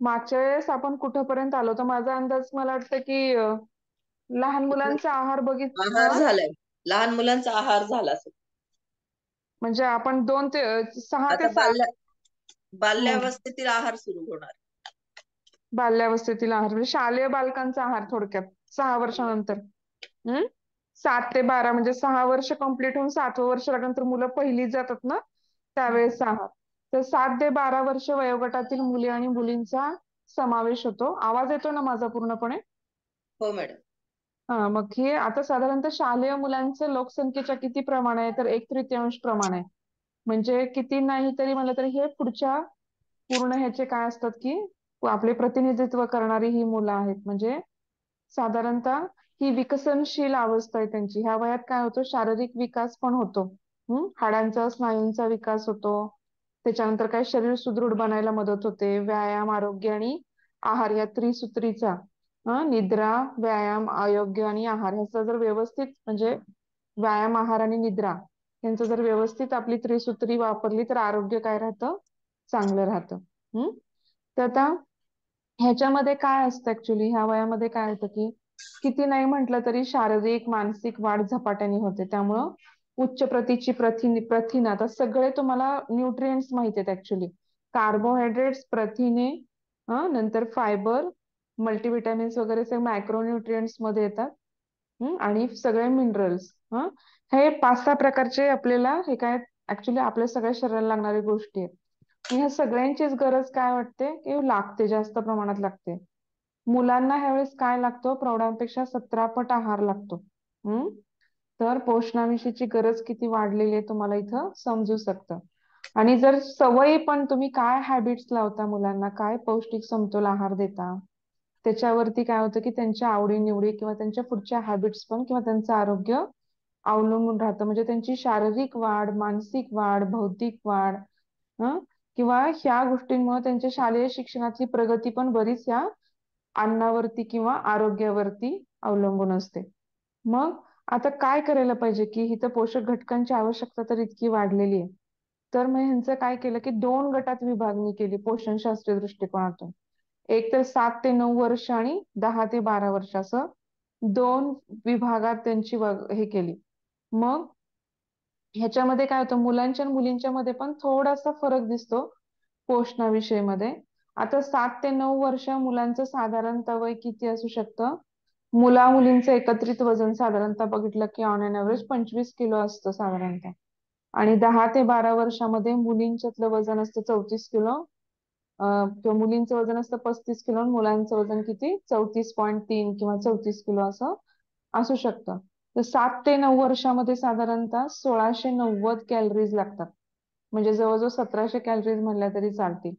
मागच्या वेळेस आपण कुठपर्यंत आलो तर माझा अंदाज मला वाटतं की लहान मुलांचा आहार आहार झालाय. लहान मुलांचा आहार झाला असेल. म्हणजे आपण 6 ते आता 7. बाल्यावस्थेतील आहार सुरू होणार. बाल्यावस्थेतील आहार म्हणजे शालेय बालकांचा आहार थोडक्यात 6 वर्षानंतर. 7 ते 12 म्हणजे 6 वर्ष कंप्लीट होऊन 7वं वर्ष लागल्यानंतर मुलं पहिलीत जातात ना, त्यावेळेस आहार. तर 7 ते 12 वर्ष वयोगटातील मुली आणि मुलींचा समावेश होतो. आवाज येतो ना माझा पूर्णपणे? हो मॅडम. हा, मग हे आता साधारणतः शालेय मुलांचं लोकसंख्येच्या किती प्रमाण आहे, तर 1/3 प्रमाण आहे. म्हणजे किती नाही तरी म्हणलं तरी हे पुढच्या पूर्ण ह्याचे काय असतात की आपले प्रतिनिधित्व करणारी ही मुलं आहेत. म्हणजे साधारणतः ही विकसनशील अवस्था आहे त्यांची. ह्या वयात काय होतं, शारीरिक विकास पण होतो. हाडांचा स्नायूंचा विकास होतो. त्याच्यानंतर काय शरीर सुदृढ बनायला मदत होते. व्यायाम, आरोग्य आणि आहार या त्रिसूत्रीचा निद्रा, व्यायाम, आरोग्य आणि आहार ह्याचा जर व्यवस्थित म्हणजे व्यायाम, आहार आणि निद्रा यांचं जर व्यवस्थित आपली त्रिसूत्री वापरली तर आरोग्य काय राहतं, चांगलं राहतं. तर आता ह्याच्यामध्ये काय असतं ऍक्च्युली ह्या वयामध्ये काय होतं की किती नाही म्हटलं तरी शारीरिक मानसिक वाढ झपाट्याने होते. त्यामुळं उच्च प्रतीची प्रथिन आता सगळे तुम्हाला न्यूट्रिएंट्स माहिती आहेत ऍक्च्युली. कार्बोहायड्रेट्स, प्रथिने, नंतर फायबर, मल्टीव्हिटॅमिन्स वगैरे सगळे मायक्रोन्यूट्रिएंट्स मध्ये येतात. आणि सगळे मिनरल्स. हे 5-6 प्रकारचे आपल्याला हे काय ऍक्च्युली आपल्या सगळ्या शरीराला लागणाऱ्या गोष्टी आहेत. ह्या सगळ्यांचीच गरज काय वाटते की लागते, जास्त प्रमाणात लागते. मुलांना ह्यावेळेस काय लागतो, प्रौढांपेक्षा 17 पट आहार लागतो. तर पोषणाविषयीची गरज किती वाढलेली आहे तुम्हाला इथं समजू शकतं. आणि जर सवयी पण तुम्ही काय हॅबिट्स लावता मुलांना, काय पौष्टिक समतोल आहार देता, त्याच्यावरती काय होतं की त्यांच्या आवडीनिवडी किंवा त्यांच्या पुढच्या हॅबिट्स पण किंवा त्यांचं आरोग्य अवलंबून राहतं. म्हणजे त्यांची शारीरिक वाढ, मानसिक वाढ, बौद्धिक वाढ, हं किंवा ह्या गोष्टींमुळे त्यांच्या शालेय शिक्षणातली प्रगती पण बरीच या अन्नावरती किंवा आरोग्यावरती अवलंबून असते. मग आता काय करायला पाहिजे की इथं पोषक घटकांची आवश्यकता तर इतकी वाढलेली आहे. तर मग ह्यांचं काय केलं की 2 गटात विभागणी केली पोषणशास्त्रीय दृष्टिकोनातून. एक तर 7 ते 9 वर्ष आणि 10 ते 12 वर्ष असं 2 विभागात त्यांची हे केली. मग ह्याच्यामध्ये काय होतं, मुलांच्या आणि मुलींच्या मध्ये पण थोडासा फरक दिसतो पोषणाविषयीमध्ये. आता 7 ते 9 वर्ष मुलांचं साधारणतः वय किती असू शकतं, मुला मुलींचं एकत्रित वजन साधारणतः बघितलं की ऑन अन एव्हरेज 25 किलो असतं साधारणतः. आणि 10 ते 12 वर्षामध्ये मुलींच्यातलं वजन असतं 34 किलो, किंवा मुलींचं वजन असतं 35 किलो आणि मुलांचं वजन किती 34.3 किंवा 34 किलो असं असू शकतं. तर 7 ते 9 वर्षामध्ये साधारणतः 1690 कॅलरीज लागतात. म्हणजे जवळजवळ 1700 कॅलरीज म्हणल्या तरी चालतील.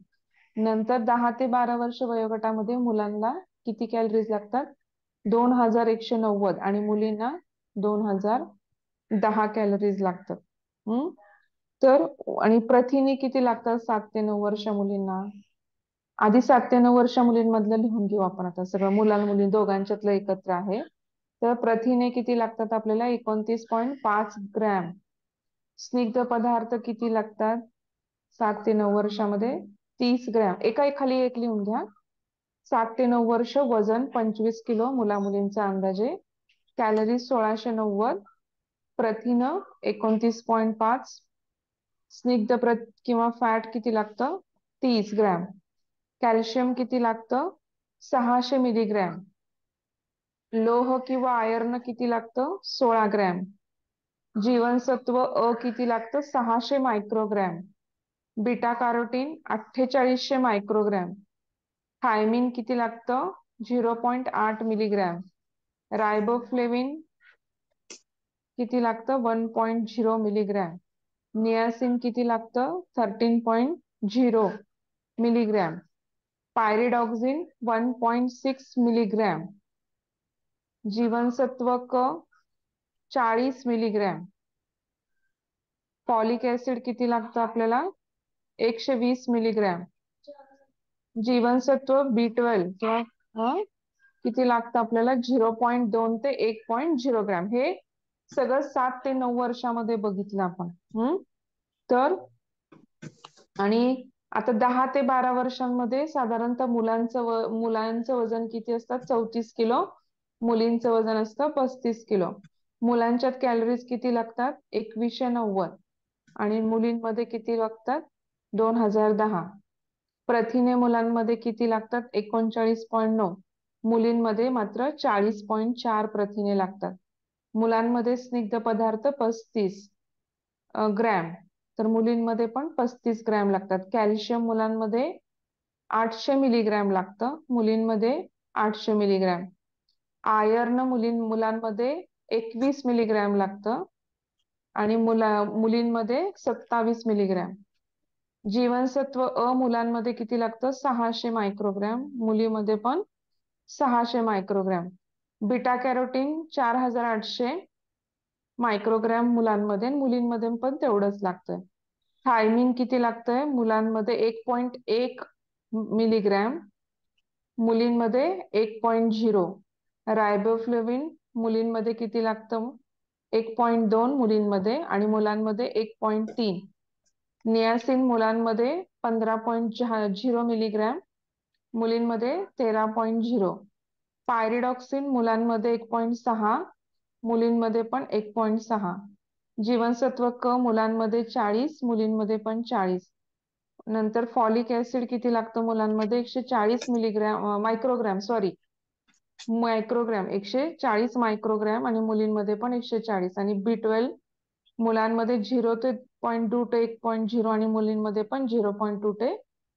नंतर 10 ते 12 वर्ष वयोगटामध्ये मुलांना किती कॅलरीज लागतात, 2190 आणि मुलींना 2010 कॅलरीज लागतात. तर आणि प्रथिने किती लागतात 7 ते 9 वर्ष मुलींना. आधी 7 ते 9 वर्ष मुलींमधलं लिहून घेऊ आपण, आता सगळं मुलां मुली दोघांच्यातलं एकत्र आहे. तर प्रथिने किती लागतात आपल्याला 29.5 ग्रॅम. स्निग्ध पदार्थ किती लागतात 7 ते 9 वर्षामध्ये 30 ग्रॅम. एका एक खाली एक लिहून घ्या. 7 ते 9 वर्ष वजन 25 किलो मुला मुलींचा अंदाजे. कॅलरी 1690, प्रथिन 29.5, स्निग्ध किंवा फॅट किती लागतं 30 ग्रॅम. कॅल्शियम किती लागतं 600 मिलीग्रॅम. लोह किंवा आयर्न किती लागतं 16 ग्रॅम. जीवनसत्व अ किती लागतं 600 microgram. Beta carotene 4800 microgram. Thiamine किती लागतं 0.8 मिलीग्रॅम. रायबोफ्लेविन किती लागतं 1.0 मिलीग्रॅम. नियासिन किती लागतं 13.0 मिलीग्रॅम. Pyridoxine 1.6 milligram. जीवनसत्व क 40 मिलीग्रॅम. फॉलिक ऍसिड किती लागतं आपल्याला 120 मिलीग्रॅम. जीवनसत्व B12 किंवा किती लागतं आपल्याला 0.2 ते 1.0 ग्रॅम. हे सगळं 7 ते 9 वर्षामध्ये बघितलं आपण. तर आणि आता 10 ते 12 वर्षांमध्ये साधारणतः मुलांचं वजन किती असतात? 34 किलो. मुलींचं वजन असतं 35 किलो. मुलांच्यात कॅलरीज किती लागतात? 2190. आणि मुलींमध्ये किती लागतात? 2010. प्रथिने मुलांमध्ये किती लागतात? 39.9. मुलींमध्ये मात्र 40.4 प्रथिने लागतात. मुलांमध्ये स्निग्ध पदार्थ 35 ग्रॅम, तर मुलींमध्ये पण 35 ग्रॅम लागतात. कॅल्शियम मुलांमध्ये 800 मिलीग्रॅम लागतं, मुलींमध्ये 800 मिलीग्रॅम. आयर्न मुलांमध्ये 21 मिलीग्रॅम लागतं आणि मुलींमध्ये 27 मिलीग्रॅम. जीवनसत्व अ मुलांमध्ये किती लागतं? 600 मायक्रोग्रॅम, मुलीमध्ये पण 600 मायक्रोग्रॅम. बीटा कॅरोटीन 4800 मायक्रोग्रॅम मुलांमध्ये, मुलींमध्ये पण तेवढंच लागतंय. थायमिन किती लागतंय? मुलांमध्ये 1.1 मिलीग्रॅम, मुलींमध्ये 1.0. रायबोफ्लेविन मुलींमध्ये किती लागतं? 1.2 मुलींमध्ये आणि मुलांमध्ये 1.3. नियासिन मुलांमध्ये 15.0 मिलीग्रॅम, मुलींमध्ये 13.0. पायरिडॉक्सिन मुलांमध्ये 1.6, मुलींमध्ये पण 1.6. जीवनसत्व क मुलांमध्ये 40, मुलींमध्ये पण 40. नंतर फॉलिक ऍसिड किती लागतं मुलांमध्ये? 140 मायक्रोग्रॅम, सॉरी, मायक्रोग्रॅम 140 मायक्रोग्रॅम आणि मुलींमध्ये पण 140. आणि B12 मुलांमध्ये 0 ते 0.2 ते 1.0 आणि मुलींमध्ये पण 0.2 ते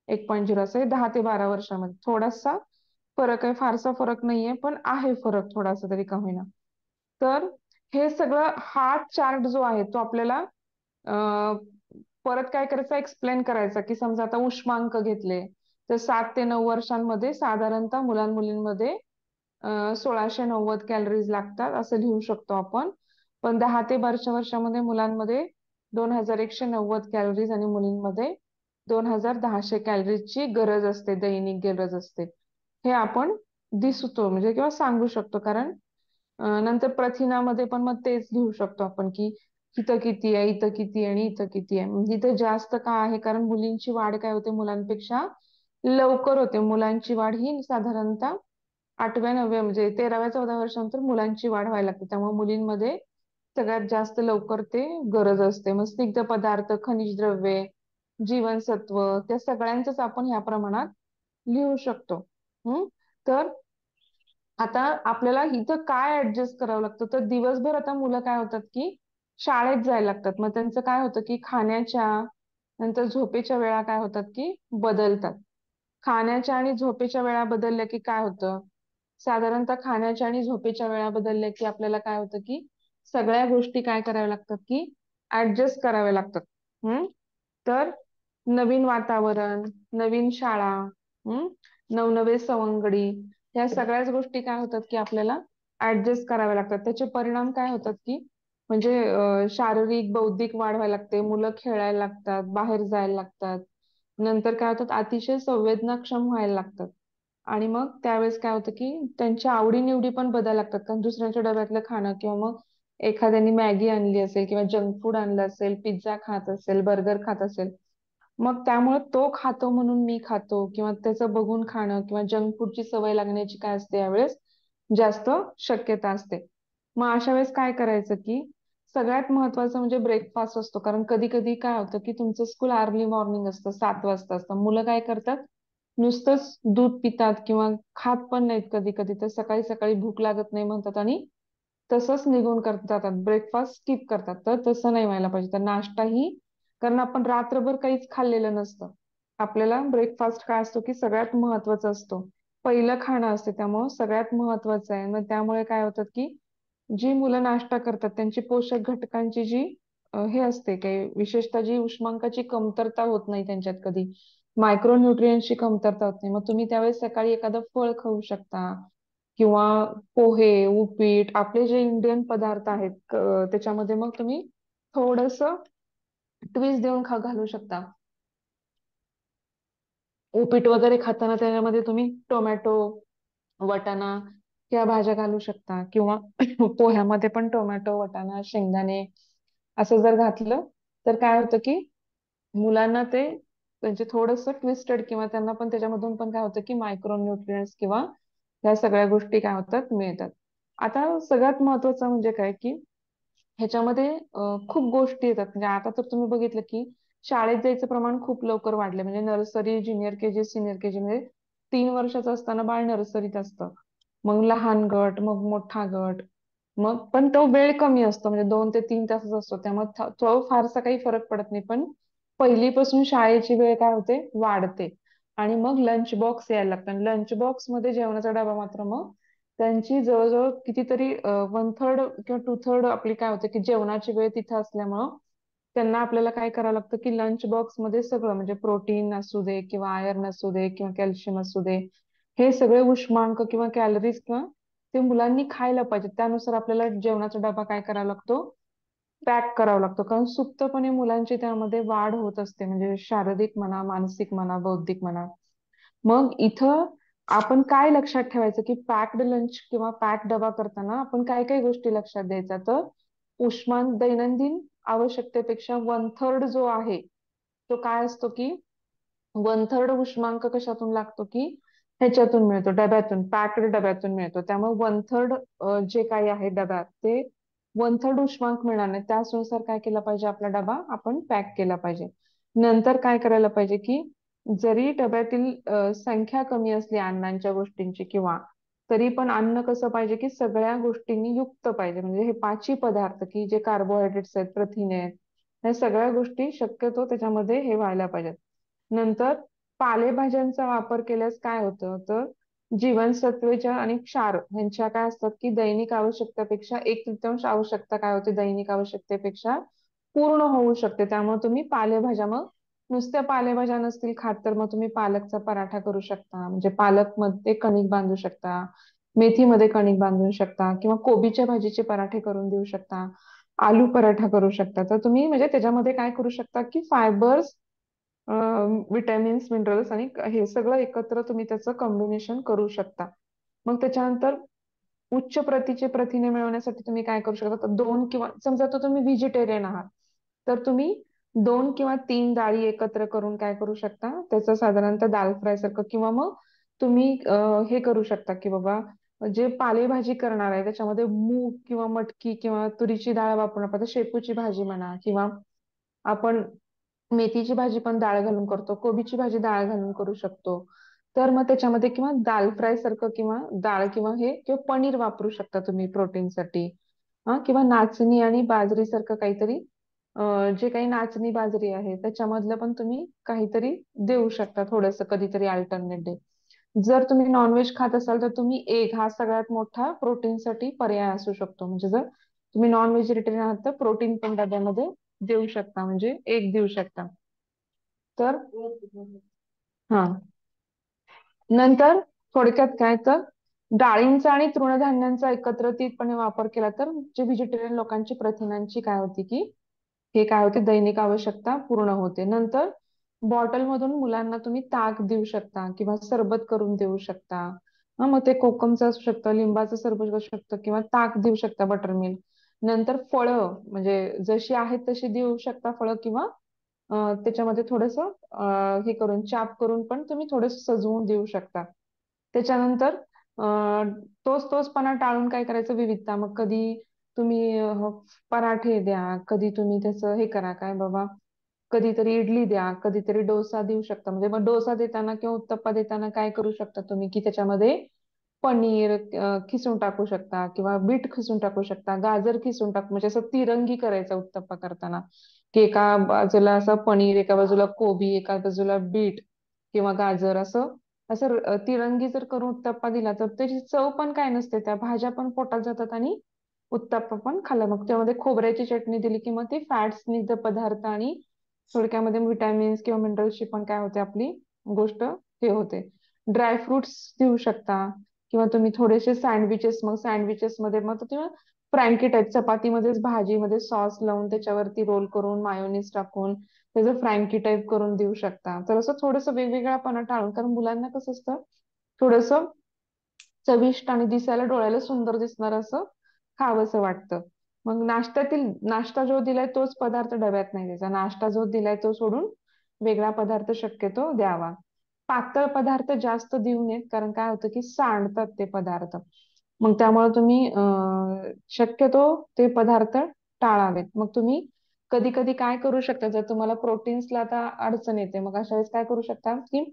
1.0. असं 10 ते 12 वर्षामध्ये थोडासा फरक आहे, फारसा फरक नाहीये, पण आहे फरक थोडासा तरी का होईना. तर हे सगळं, हा चार्ट जो आहे तो आपल्याला अं, परत काय करायचं, एक्सप्लेन करायचा, की समजा आता उष्मांक घेतले तर 7 ते 9 वर्षांमध्ये साधारणतः मुलांमुलींमध्ये 1690 कॅलरीज लागतात असं लिहू शकतो आपण. पण 10 ते 12 वर्षामध्ये मुलांमध्ये 2190 कॅलरीज आणि मुलींमध्ये 2110 कॅलरीजची गरज असते, दैनिक गरज असते. हे आपण दिसतो म्हणजे किंवा सांगू शकतो. कारण नंतर प्रथिनामध्ये पण मग तेच लिहू शकतो आपण, की इथं किती आहे, इथं किती आहे आणि इथं किती आहे. म्हणजे इथं जास्त का आहे? कारण मुलींची वाढ काय होते? मुलांपेक्षा लवकर होते. मुलांची वाढ ही साधारणतः 8व्या 9व्या म्हणजे 13व्या 14व्या वर्षानंतर मुलांची वाढ व्हायला लागते. त्यामुळे मुलींमध्ये सगळ्यात जास्त लवकर ते गरज असते. मग स्निग्ध पदार्थ, खनिज द्रव्ये, जीवनसत्व, त्या सगळ्यांचंच आपण ह्या प्रमाणात लिहू शकतो. तर आता आपल्याला इथं काय ऍडजस्ट करावं लागतं? तर दिवसभर आता मुलं काय होतात, की शाळेत जायला लागतात. मग त्यांचं काय होतं, की खाण्याच्या नंतर झोपेच्या वेळा काय होतात, की बदलतात. खाण्याच्या आणि झोपेच्या वेळा बदलल्या की काय होतं? साधारणतः खाण्याच्या आणि झोपेच्या वेळा बदलल्या की आपल्याला काय होतं, की सगळ्या गोष्टी काय कराव्या लागतात, की ऍडजस्ट कराव्या लागतात. तर नवीन वातावरण, नवीन शाळा, हम्म नवनवे सवंगडी, या सगळ्याच गोष्टी काय होतात, की आपल्याला ऍडजस्ट कराव्या लागतात. त्याचे परिणाम काय होतात, की म्हणजे शारीरिक बौद्धिक वाढ व्हायला लागते, मुलं खेळायला लागतात, बाहेर जायला लागतात. नंतर काय होतात, अतिशय संवेदनाक्षम व्हायला लागतात. आणि मग त्यावेळेस काय होतं, की त्यांच्या आवडीनिवडी पण बदलायला लागतात. कारण दुसऱ्यांच्या डब्यातलं खाणं किंवा मग एखाद्याने मॅगी आणली असेल किंवा जंक फूड आणलं असेल, पिझ्झा खात असेल, बर्गर खात असेल, मग त्यामुळे तो खातो म्हणून मी खातो किंवा त्याचं बघून खाणं किंवा जंक फूडची सवय लागण्याची काय असते यावेळेस जास्त शक्यता असते. मग अशा वेळेस काय करायचं, की सगळ्यात महत्वाचं म्हणजे ब्रेकफास्ट असतो. कारण कधी कधी काय होतं, की तुमचं स्कूल अर्ली मॉर्निंग असतं, 7 वाजता असतं. मुलं काय करतात, नुसतंच दूध पितात किंवा खात पण नाहीत कधी कधी. तर सकाळी सकाळी भूक लागत नाही म्हणतात आणि तसंच निघून जातात, ब्रेकफास्ट स्किप करतात. तर तसं नाही व्हायला पाहिजे. तर नाश्ताही, कारण आपण रात्रभर काहीच खाल्लेलं नसतं, आपल्याला ब्रेकफास्ट काय असतो, की सगळ्यात महत्वाचा असतो, पहिलं खाणं असते, त्यामुळे सगळ्यात महत्वाचं आहे. मग त्यामुळे काय होतं, की जी मुलं नाश्ता करतात त्यांची पोषक घटकांची जी हे असते, काही विशेषतः जी उष्मांकाची कमतरता होत नाही त्यांच्यात कधी, मायक्रोन्युट्रियन्सची कमतरता होत नाही. मग तुम्ही त्यावेळेस सकाळी एखादं फळ खाऊ शकता किंवा पोहे, उपीट, आपले जे इंडियन पदार्थ आहेत त्याच्यामध्ये मग तुम्ही थोडस ट्विस्ट देऊन घालू शकता. उपीट वगैरे खाताना त्याच्यामध्ये तुम्ही टोमॅटो, वटाणा या भाज्या घालू शकता किंवा पोह्यामध्ये पण टोमॅटो, वटाणा, शेंगदाणे असं जर घातलं तर काय होतं, की मुलांना ते त्यांचे थोडंसं ट्विस्टेड किंवा त्यांना पण त्याच्यामधून पण काय होतं की मायक्रो न्यूट्रिएंट्स किंवा ह्या सगळ्या गोष्टी काय होतात मिळतात. आता सगळ्यात महत्वाचं म्हणजे काय की ह्याच्यामध्ये खूप गोष्टी येतात. म्हणजे आता तर तुम्ही बघितलं की शाळेत जायचं प्रमाण खूप लवकर वाढलं. म्हणजे nursery, junior KG, senior KG म्हणजे 3 वर्षाचं असताना बाळ नर्सरीत असतं. मग लहान गट, मग मोठा गट, मग पण तो वेळ कमी असतो. म्हणजे 2 ते 3 तासच असतो. त्यामुळे तो फारसा काही फरक पडत नाही. पण पहिलीपासून शाळेची वेळ काय होते वाढते. आणि मग लंच बॉक्स यायला लागतात. लंच बॉक्स मध्ये जेवणाचा डबा मात्र मग त्यांची जवळजवळ कितीतरी 1/3 किंवा 2/3 आपली काय होते की जेवणाची वेळ तिथं असल्यामुळं त्यांना आपल्याला काय करावं लागतं की लंच बॉक्स मध्ये सगळं म्हणजे प्रोटीन असू दे किंवा आयर्न असू दे किंवा कॅल्शियम असू दे, हे सगळे उष्मांक किंवा कॅलरीज किंवा ते मुलांनी खायला पाहिजे. त्यानुसार आपल्याला जेवणाचा डबा काय करावा लागतो, पॅक करावा लागतो. कारण सुप्तपणे मुलांची त्यामध्ये वाढ होत असते. म्हणजे शारीरिक म्हणा, मानसिक म्हणा, बौद्धिक म्हणा. मग इथं आपण काय लक्षात ठेवायचं की पॅक्ड लंच किंवा पॅक डबा करताना आपण काय काय गोष्टी लक्षात द्यायच्या, तर उष्मान दैनंदिन आवश्यकतेपेक्षा 1/3 जो आहे तो काय असतो की 1/3 उष्मांक कशातून लागतो की ह्याच्यातून मिळतो, डब्यातून, पॅक्ड डब्यातून मिळतो. त्यामुळे 1/3 जे काही आहे डब्यात ते 1/3 उष्मांक मिळणार नाही. त्यानुसार काय केलं पाहिजे, आपला डबा आपण पॅक केला पाहिजे. नंतर काय करायला पाहिजे की जरी डब्यातील संख्या कमी असली अन्नांच्या गोष्टींची किंवा तरी पण अन्न कसं पाहिजे की सगळ्या गोष्टींनी युक्त पाहिजे. म्हणजे हे पाची पदार्थ की जे कार्बोहायड्रेट्स आहेत, प्रथिने आहेत, या सगळ्या गोष्टी शक्यतो त्याच्यामध्ये हे व्हायला पाहिजेत. नंतर पालेभाज्यांचा वापर केल्यास काय होतं, तर जीवनसत्वेच्या आणि क्षार ह्यांच्या काय असतात की दैनिक आवश्यकतेपेक्षा 1/3 आवश्यकता काय होते, दैनिक आवश्यकतेपेक्षा पूर्ण होऊ शकते. त्यामुळे तुम्ही पालेभाज्या मग नुसत्या पालेभाज्या नसतील खात तर मग तुम्ही पालकचा पराठा करू शकता. म्हणजे पालक मध्ये कणिक बांधू शकता, मेथीमध्ये कणिक बांधू शकता किंवा कोबीच्या भाजीचे पराठे करून देऊ शकता, आलू पराठा करू शकता. तर तुम्ही म्हणजे त्याच्यामध्ये काय करू शकता की फायबर्स, विटॅमिन्स, मिनरल्स आणि हे सगळं एकत्र तुम्ही त्याचं कॉम्बिनेशन करू शकता. मग त्याच्यानंतर उच्च प्रतीचे प्रथिने मिळवण्यासाठी तुम्ही काय करू शकता, तर 2 किंवा समजा तर तुम्ही व्हेजिटेरियन आहात तर तुम्ही 2 किंवा 3 डाळी एकत्र करून काय करू शकता, त्याचं साधारणतः दाल फ्राय सारखं किंवा मग तुम्ही हे करू शकता की बाबा जे पालेभाजी करणार आहे त्याच्यामध्ये मूग किंवा मटकी किंवा तुरीची डाळ वापरून आपण आता शेपूची भाजी म्हणा किंवा आपण मेथीची भाजी पण डाळ घालून करतो, कोबीची भाजी डाळ घालून करू शकतो. तर मग त्याच्यामध्ये किंवा दाल फ्राय सारखं किंवा डाळ किंवा हे किंवा पनीर वापरू शकता तुम्ही प्रोटीनसाठी. हा किंवा नाचणी आणि बाजरी सारखं काहीतरी जे काही नाचणी बाजरी आहे त्याच्यामधलं पण तुम्ही काहीतरी देऊ शकता थोडंसं कधीतरी अल्टरनेट डे. जर तुम्ही नॉनव्हेज खात असाल तर तुम्ही एग हा सगळ्यात मोठा प्रोटीनसाठी पर्याय असू शकतो. म्हणजे जर तुम्ही नॉन व्हेजिटेरियन आहात तर प्रोटीन पण डब्यामध्ये देऊ शकता, म्हणजे एग देऊ शकता. तर हा नंतर थोडक्यात काय तर डाळींचा आणि तृणधान्यांचा एकत्रितपणे वापर केला तर जे व्हेजिटेरियन लोकांची प्रथिनांची काय होती की हे काय होते दैनिक आवश्यकता पूर्ण होते. नंतर बॉटलमधून मुलांना तुम्ही ताक देऊ शकता किंवा सरबत करून देऊ शकता. मग ते कोकमचं असू शकतं, लिंबाचं सरबत असू शकतं किंवा ताक देऊ शकता, बटरमिल्क. नंतर फळं म्हणजे जशी आहेत तशी देऊ शकता फळं किंवा त्याच्यामध्ये थोडंसं हे करून चाप करून पण तुम्ही थोडंसं सजवून देऊ शकता. त्याच्यानंतर तोच तोचपणा टाळून काय करायचं, विविधता. मग कधी तुम्ही पराठे द्या, कधी तुम्ही त्याचं हे करा काय बाबा, कधीतरी इडली द्या, कधीतरी डोसा देऊ शकता. म्हणजे मग डोसा देताना किंवा उत्तप्पा देताना काय करू शकता तुम्ही की त्याच्यामध्ये पनीर खिसून टाकू शकता किंवा बीट खिसून टाकू शकता, गाजर खिसून टाकू, म्हणजे असं तिरंगी करायचा उत्तप्पा करताना की एका बाजूला असं पनीर, एका बाजूला कोबी, एका बाजूला बीट किंवा गाजर, असं असं तिरंगी जर करून उत्तप्पा दिला तर त्याची चव पण काय नसते, त्या भाज्या पण पोटात जातात आणि उत्तप्पा पण खाल्ला. मग त्यामध्ये खोबऱ्याची चटणी दिली की मग ते फॅट स्निग्ध पदार्थ आणि थोडक्यामध्ये विटॅमिन्स किंवा मिनरल्सची पण काय होते आपली गोष्ट हे होते. ड्रायफ्रुट्स देऊ शकता किंवा तुम्ही थोडेसे सँडविचेस, मग सँडविचेस मध्ये मग तुम्ही फ्रँकी टाईप चपातीमध्येच भाजीमध्ये सॉस लावून त्याच्यावरती रोल करून मायोनीज टाकून त्याचं फ्रँकी टाईप करून देऊ शकता. तर असं थोडंसं वेगवेगळापणा टाळून, कारण मुलांना कसं असतं थोडंसं चविष्ट आणि दिसायला डोळ्याला सुंदर दिसणार असं खावंसं वाटतं. मग नाश्ता जो दिलाय तोच पदार्थ डब्यात नाही द्यायचा. नाश्ता जो दिलाय तो सोडून वेगळा पदार्थ शक्यतो द्यावा. पातळ पदार्थ जास्त देऊ नयेत, कारण काय होतं की सांडतात ते पदार्थ. मग त्यामुळे तुम्ही शक्यतो ते पदार्थ टाळावेत. मग तुम्ही कधी कधी काय करू शकता, जर तुम्हाला प्रोटीन्सला आता अडचण येते, मग अशा वेळेस काय करू शकता की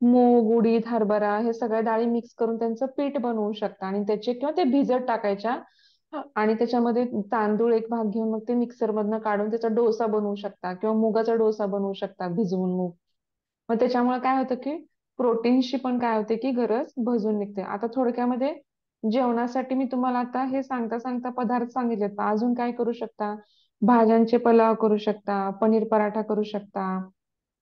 मूग, उडीद, हरभरा हे सगळ्या डाळी मिक्स करून त्यांचं पीठ बनवू शकता आणि त्याचे, किंवा ते भिजत टाकायच्या आणि त्याच्यामध्ये तांदूळ एक भाग घेऊन मग ते मिक्सर मधनं काढून त्याचा डोसा बनवू शकता, किंवा मुगाचा डोसा बनवू शकता भिजवून मूग. मग त्याच्यामुळे काय होतं की प्रोटीनची पण काय होते की गरज भजून निघते. आता थोडक्यामध्ये जेवणासाठी मी तुम्हाला आता हे सांगता सांगता पदार्थ सांगितलेत, पण अजून काय करू शकता? भाज्यांचे पलाव करू शकता, पनीर पराठा करू शकता,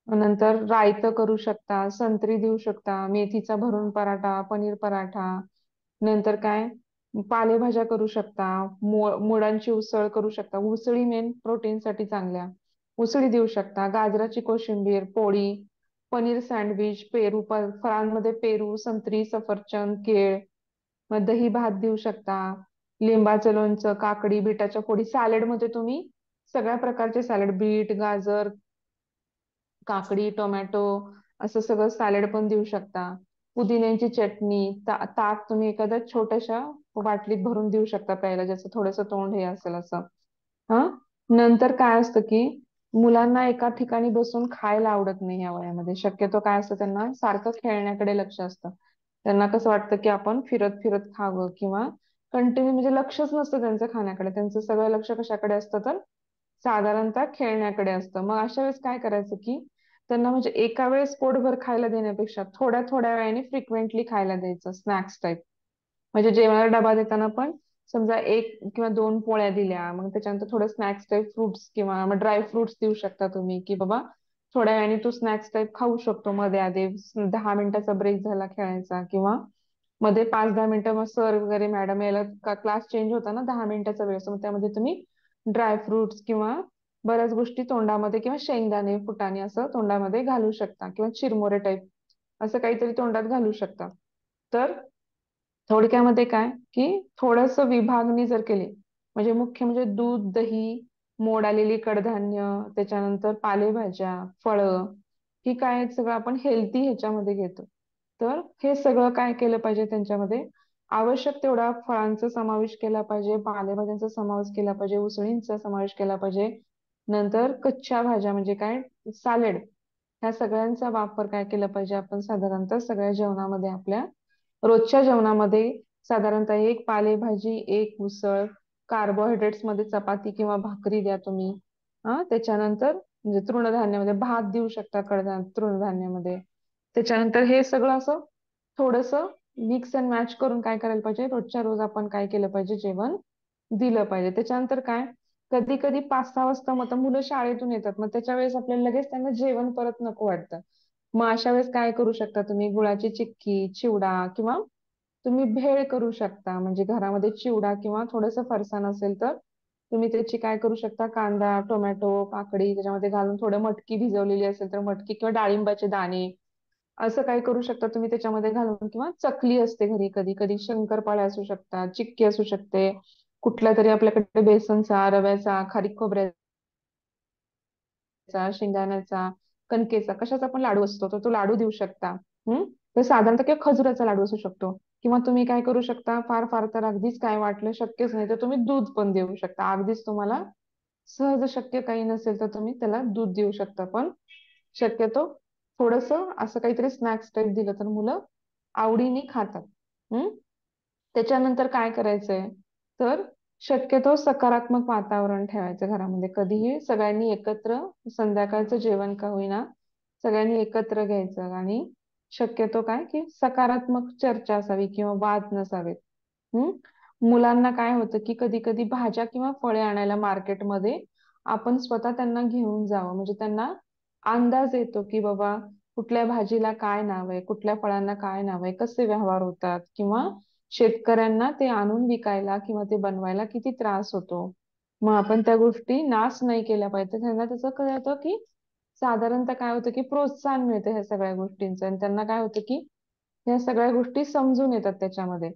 नंतर रायतं करू शकता, संत्री देऊ शकता, मेथीचा भरून पराठा, पनीर पराठा, नंतर काय पालेभाज्या करू शकता, मुळांची उसळ करू शकता. उसळी मेन प्रोटीनसाठी चांगल्या, उसळी देऊ शकता, गाजराची कोशिंबीर, पोळी, पनीर सँडविच, पेरू, फळांमध्ये पेरू, संत्री, सफरचंद, केळ, मग दही भात देऊ शकता, लिंबाचं लोणचं, काकडी, बीटाच्या फोडी. सॅलडमध्ये तुम्ही सगळ्या प्रकारचे सॅलड, बीट, गाजर, काकडी, टोमॅटो, असं सगळं सॅलड पण देऊ शकता. पुदिन्याची चटणी, ताक तुम्ही एखाद्या छोट्याशा बाटलीत भरून देऊ शकता प्यायला, ज्याचं थोडंसं तोंड हे असेल असं. हा. नंतर काय असतं की मुलांना एका ठिकाणी बसून खायला आवडत नाही या वयामध्ये. शक्यतो काय असतं, त्यांना सारखं खेळण्याकडे लक्ष असतं. त्यांना कसं वाटतं की आपण फिरत फिरत खावं, किंवा कंटिन्यू, म्हणजे लक्षच नसतं त्यांचं खाण्याकडे. त्यांचं सगळं लक्ष कशाकडे असतं, तर साधारणतः खेळण्याकडे असतं. मग अशा वेळेस काय करायचं की त्यांना म्हणजे एका वेळेस पोटभर खायला देण्यापेक्षा थोड्या थोड्या वेळाने फ्रिक्वेंटली खायला द्यायचं, स्नॅक्स टाईप. म्हणजे जेवणाला डबा देताना पण समजा एक किंवा दोन पोळ्या दिल्या, मग त्याच्यानंतर थोडं स्नॅक्स टाईप फ्रुट्स किंवा मग ड्राय फ्रुट्स देऊ शकता तुम्ही, की बाबा थोड्या वेळाने तू स्नॅक्स टाईप खाऊ शकतो मध्ये आधी. 10 मिनिटाचा ब्रेक झाला खेळायचा, किंवा मध्ये 5-10 मिनिटं मग सर वगैरे मॅडम यायला, क्लास चेंज होता ना, 10 मिनिटाचा वेळ असतो, मग त्यामध्ये तुम्ही ड्राय फ्रुट्स किंवा बऱ्याच गोष्टी तोंडामध्ये, किंवा शेंगदाणे, फुटाणे असं तोंडामध्ये घालू शकता, किंवा चिरमुरे टाईप असं काहीतरी तोंडात घालू शकता. तर थोडक्यामध्ये काय की थोडस विभागणी जर केली, म्हणजे मुख्य म्हणजे दूध, दही, मोड आलेली कडधान्य, त्याच्यानंतर पालेभाज्या, फळं, ही काय सगळं आपण हेल्थी ह्याच्यामध्ये घेतो. तर हे सगळं काय केलं पाहिजे त्यांच्यामध्ये, आवश्यक तेवढा फळांचा समावेश केला पाहिजे, पालेभाज्यांचा समावेश केला पाहिजे, उसळींचा समावेश केला पाहिजे, नंतर कच्च्या भाज्या म्हणजे काय, सॅलेड, ह्या सगळ्यांचा वापर काय केला पाहिजे आपण साधारणतः सगळ्या जेवणामध्ये आपल्या. रोजच्या जेवणामध्ये साधारणतः एक पालेभाजी, एक उसळ, कार्बोहायड्रेट्स मध्ये चपाती किंवा भाकरी द्या तुम्ही. त्याच्यानंतर म्हणजे तृणधान्यामध्ये भात देऊ शकता, तृणधान्यामध्ये. त्याच्यानंतर हे सगळं असं थोडस मिक्स अँड मॅच करून काय करायला पाहिजे, रोजच्या रोज आपण काय केलं पाहिजे, जेवण दिलं पाहिजे. त्याच्यानंतर काय, कधी कधी 5-6 वाजता मग आता मुलं शाळेतून येतात, मग त्याच्या वेळेस आपल्याला लगेच त्यांना जेवण परत नको वाटतं. मग अशा वेळेस काय करू शकता तुम्ही, गुळाची चिक्की, चिवडा, किंवा तुम्ही भेळ करू शकता. म्हणजे घरामध्ये चिवडा किंवा थोडंसं फरसाण असेल तर तुम्ही त्याची काय करू शकता, कांदा, टोमॅटो, काकडी त्याच्यामध्ये घालून, थोडं मटकी भिजवलेली असेल तर मटकी, किंवा डाळिंबाचे दाणे, असं काय करू शकता तुम्ही त्याच्यामध्ये घालून. किंवा चकली असते घरी, कधी कधी शंकरपाळ्या असू शकतात, चिक्की असू शकते, कुठला तरी आपल्याकडे बेसनचा, रव्याचा, खारीक खोबऱ्याचा, शेंगदाण्याचा, कणकेचा, कशाचा पण लाडू असतो, तर तो लाडू देऊ शकता. तर साधारणतः किंवा खजुराचा लाडू असू शकतो. किंवा तुम्ही काय करू शकता, फार फार तर अगदीच काय वाटलं, शक्यच नाही, तर तुम्ही दूध पण देऊ शकता. अगदीच तुम्हाला सहज शक्य काही नसेल तर तुम्ही त्याला दूध देऊ शकता. पण शक्यतो थोडस असं काहीतरी स्नॅक्स टाईप दिलं तर मुलं आवडीने खातात. हम्म. त्याच्यानंतर काय करायचंय, तर शक्यतो सकारात्मक वातावरण ठेवायचं घरामध्ये. कधीही सगळ्यांनी एकत्र संध्याकाळचं जेवण का होईना सगळ्यांनी एकत्र घ्यायचं, आणि शक्यतो काय की सकारात्मक चर्चा असावी, किंवा वाद नसावेत. हम्म. मुलांना काय होतं की कधी कधी भाज्या किंवा फळे आणायला मार्केटमध्ये आपण स्वतः त्यांना घेऊन जावं, म्हणजे त्यांना अंदाज येतो की बाबा कुठल्या भाजीला काय नाव आहे, कुठल्या फळांना काय नाव आहे, कसे व्यवहार होतात, किंवा शेतकऱ्यांना ते आणून विकायला किंवा ते बनवायला किती त्रास होतो. मग आपण त्या गोष्टी नाश नाही केल्या पाहिजे. त्यांना त्याचं काय होतं की साधारणतः काय होतं की प्रोत्साहन मिळतं ह्या सगळ्या गोष्टींचं, आणि त्यांना काय होतं की ह्या सगळ्या गोष्टी समजून येतात त्याच्यामध्ये.